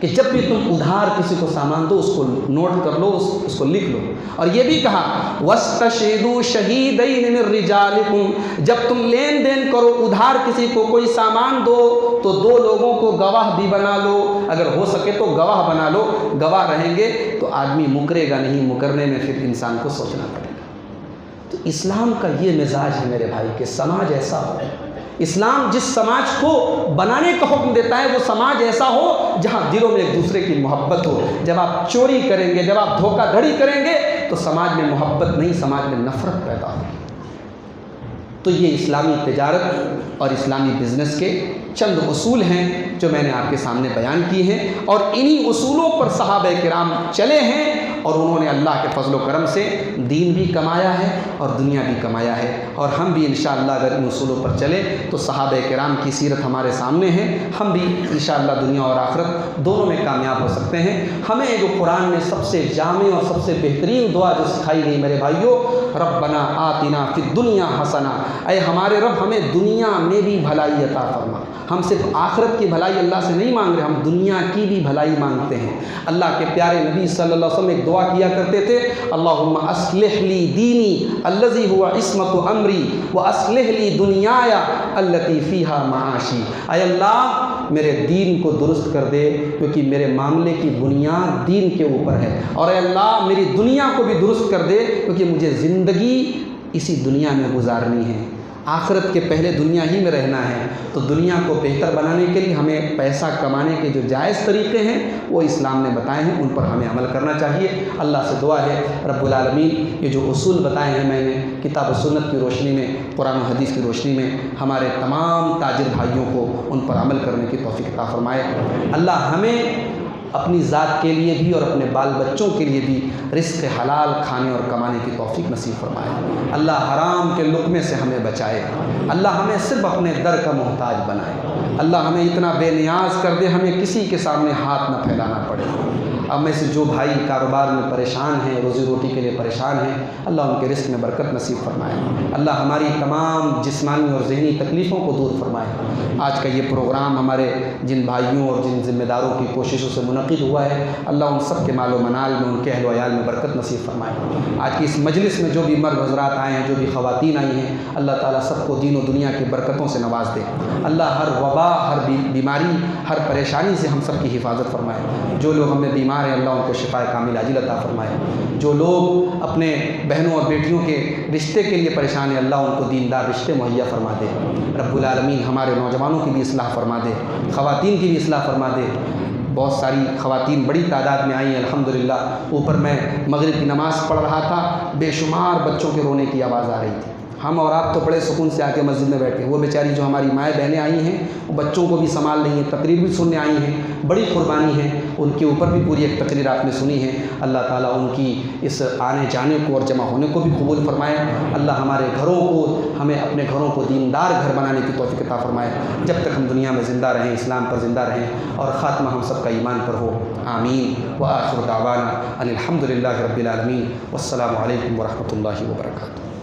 کہ جب بھی تم ادھار کسی کو سامان دو اس کو نوٹ کر لو، اس کو لکھ لو۔ اور یہ بھی کہا وَاسْتَشْهِدُوا شَهِيدَيْنِ مِن رِّجَالِكُمْ، جب تم لین دین کرو، ادھار کسی کو کوئی سامان دو تو 2 لوگوں کو گواہ بھی بنا لو، اگر ہو سکے تو گواہ بنا لو۔ گواہ رہیں گے تو آدمی مکرے گا نہیں، مکرنے میں پھر انسان کو سوچنا پڑے گا۔ تو تو اسلام کا یہ مزاج ہے میرے بھائی کہ سماج ایسا ہو، اسلام جس سماج کو بنانے کا حکم دیتا ہے وہ سماج ایسا ہو جہاں دلوں میں ایک دوسرے کی محبت ہو۔ جب آپ چوری کریں گے، جب آپ دھوکہ دھڑی کریں گے تو سماج میں محبت نہیں، سماج میں نفرت پیدا ہوگی۔ تو یہ اسلامی تجارت اور اسلامی بزنس کے چند اصول ہیں جو میں نے آپ کے سامنے بیان کی ہیں، اور انہی اصولوں پر صحابہ کرام چلے ہیں، اور انہوں نے اللہ کے فضل و کرم سے دین بھی کمایا ہے اور دنیا بھی کمایا ہے۔ اور ہم بھی انشاءاللہ اگر ان اصولوں پر چلیں تو صحابہ کرام کی سیرت ہمارے سامنے ہے، ہم بھی انشاءاللہ دنیا اور آخرت دونوں میں کامیاب ہو سکتے ہیں۔ ہمیں جو قرآن نے سب سے جامع اور سب سے بہترین دعا جو سکھائی گئی میرے بھائیوں، ربنا آتنا فی الدنیا حسنہ، اے ہمارے رب ہمیں دنیا میں بھی بھلائی عطا فرما۔ ہم صرف آخرت کی بھلائی اللہ سے نہیں مانگ رہے، ہم دنیا کی بھی بھلائی مانگتے ہیں۔ اللہ کے پیارے نبی صلی اللہ علیہ وسلم ایک دعا کیا کرتے تھے، اللہم اصلح لی دینی الذی هو عصمت امری واصلح لی دنیای التی فیہا معاشی۔ اے اللہ میرے دین کو درست کر دے کیونکہ میرے معاملے کی بنیاد دین کے اوپر ہے، اور اے اللہ میری دنیا کو بھی درست کر دے کیونکہ مجھے زندگی اسی دنیا میں گزارنی ہے، آخرت کے پہلے دنیا ہی میں رہنا ہے۔ تو دنیا کو بہتر بنانے کے لیے ہمیں پیسہ کمانے کے جو جائز طریقے ہیں وہ اسلام نے بتائے ہیں، ان پر ہمیں عمل کرنا چاہیے۔ اللہ سے دعا ہے رب العالمین یہ جو اصول بتائے ہیں میں نے کتاب و سنت کی روشنی میں، قرآن و حدیث کی روشنی میں، ہمارے تمام تاجر بھائیوں کو ان پر عمل کرنے کی توفیق عطا فرمائے۔ اللہ ہمیں اپنی ذات کے لیے بھی اور اپنے بال بچوں کے لیے بھی رزق حلال کھانے اور کمانے کی توفیق نصیب فرمائے۔ اللہ حرام کے لقمے سے ہمیں بچائے، اللہ ہمیں صرف اپنے در کا محتاج بنائے، اللہ ہمیں اتنا بے نیاز کر دے ہمیں کسی کے سامنے ہاتھ نہ پھیلانا پڑے۔ اب میں سے جو بھائی کاروبار میں پریشان ہیں، روزی روٹی کے لیے پریشان ہیں، اللہ ان کے رزق میں برکت نصیب فرمائے، اللہ ہماری تمام جسمانی اور ذہنی تکلیفوں کو دور فرمائے۔ آج کا یہ پروگرام ہمارے جن بھائیوں اور جن ذمہ داروں کی کوششوں سے منعقد ہوا ہے، اللہ ان سب کے مال و منال میں، ان کے اہل و عیال میں برکت نصیب فرمائے۔ آج کی اس مجلس میں جو بھی مرد حضرات آئے ہیں، جو بھی خواتین آئی ہیں، اللہ تعالیٰ سب کو دین و دنیا کی برکتوں سے نواز دے۔ اللہ ہر وبا، ہر بیماری، ہر پریشانی سے ہم سب کی حفاظت فرمائے۔ جو لوگ ہمیں بیمار ہیں اللہ ان کو شفاء کامل عاجل عطا فرمائے۔ جو لوگ اپنے بہنوں اور بیٹیوں کے رشتے کے لیے پریشان ہیں اللہ ان کو دیندار رشتے مہیا فرما دے۔ رب العالمین ہمارے نوجوانوں کی بھی اصلاح فرما دے، خواتین کی بھی اصلاح فرما دے۔ بہت ساری خواتین بڑی تعداد میں آئی ہیں الحمدللہ۔ اوپر میں مغرب کی نماز پڑھ رہا تھا، بے شمار بچوں کے رونے کی آواز آ رہی تھی۔ ہم اور آپ تو بڑے سکون سے آ کے مسجد میں بیٹھے، وہ بیچاری جو ہماری مائیں بہنیں آئی ہیں وہ بچوں کو بھی سنبھال رہی ہیں، تقریر بھی سننے آئی ہیں، بڑی قربانی ہے ان کے اوپر بھی پوری ایک تقریر آپ نے سنی ہے۔ اللہ تعالیٰ ان کی اس آنے جانے کو اور جمع ہونے کو بھی قبول فرمائے۔ اللہ ہمارے گھروں کو، ہمیں اپنے گھروں کو دیندار گھر بنانے کی توفیق عطا فرمائے، جب تک ہم دنیا میں زندہ رہیں، اسلام پر زندہ رہیں اور خاتمہ ہم سب کا ایمان پر ہو۔ آمین۔ وآخر دعوانا ان الحمد للہ رب العالمین، والسلام علیکم ورحمۃ اللہ وبرکاتہ۔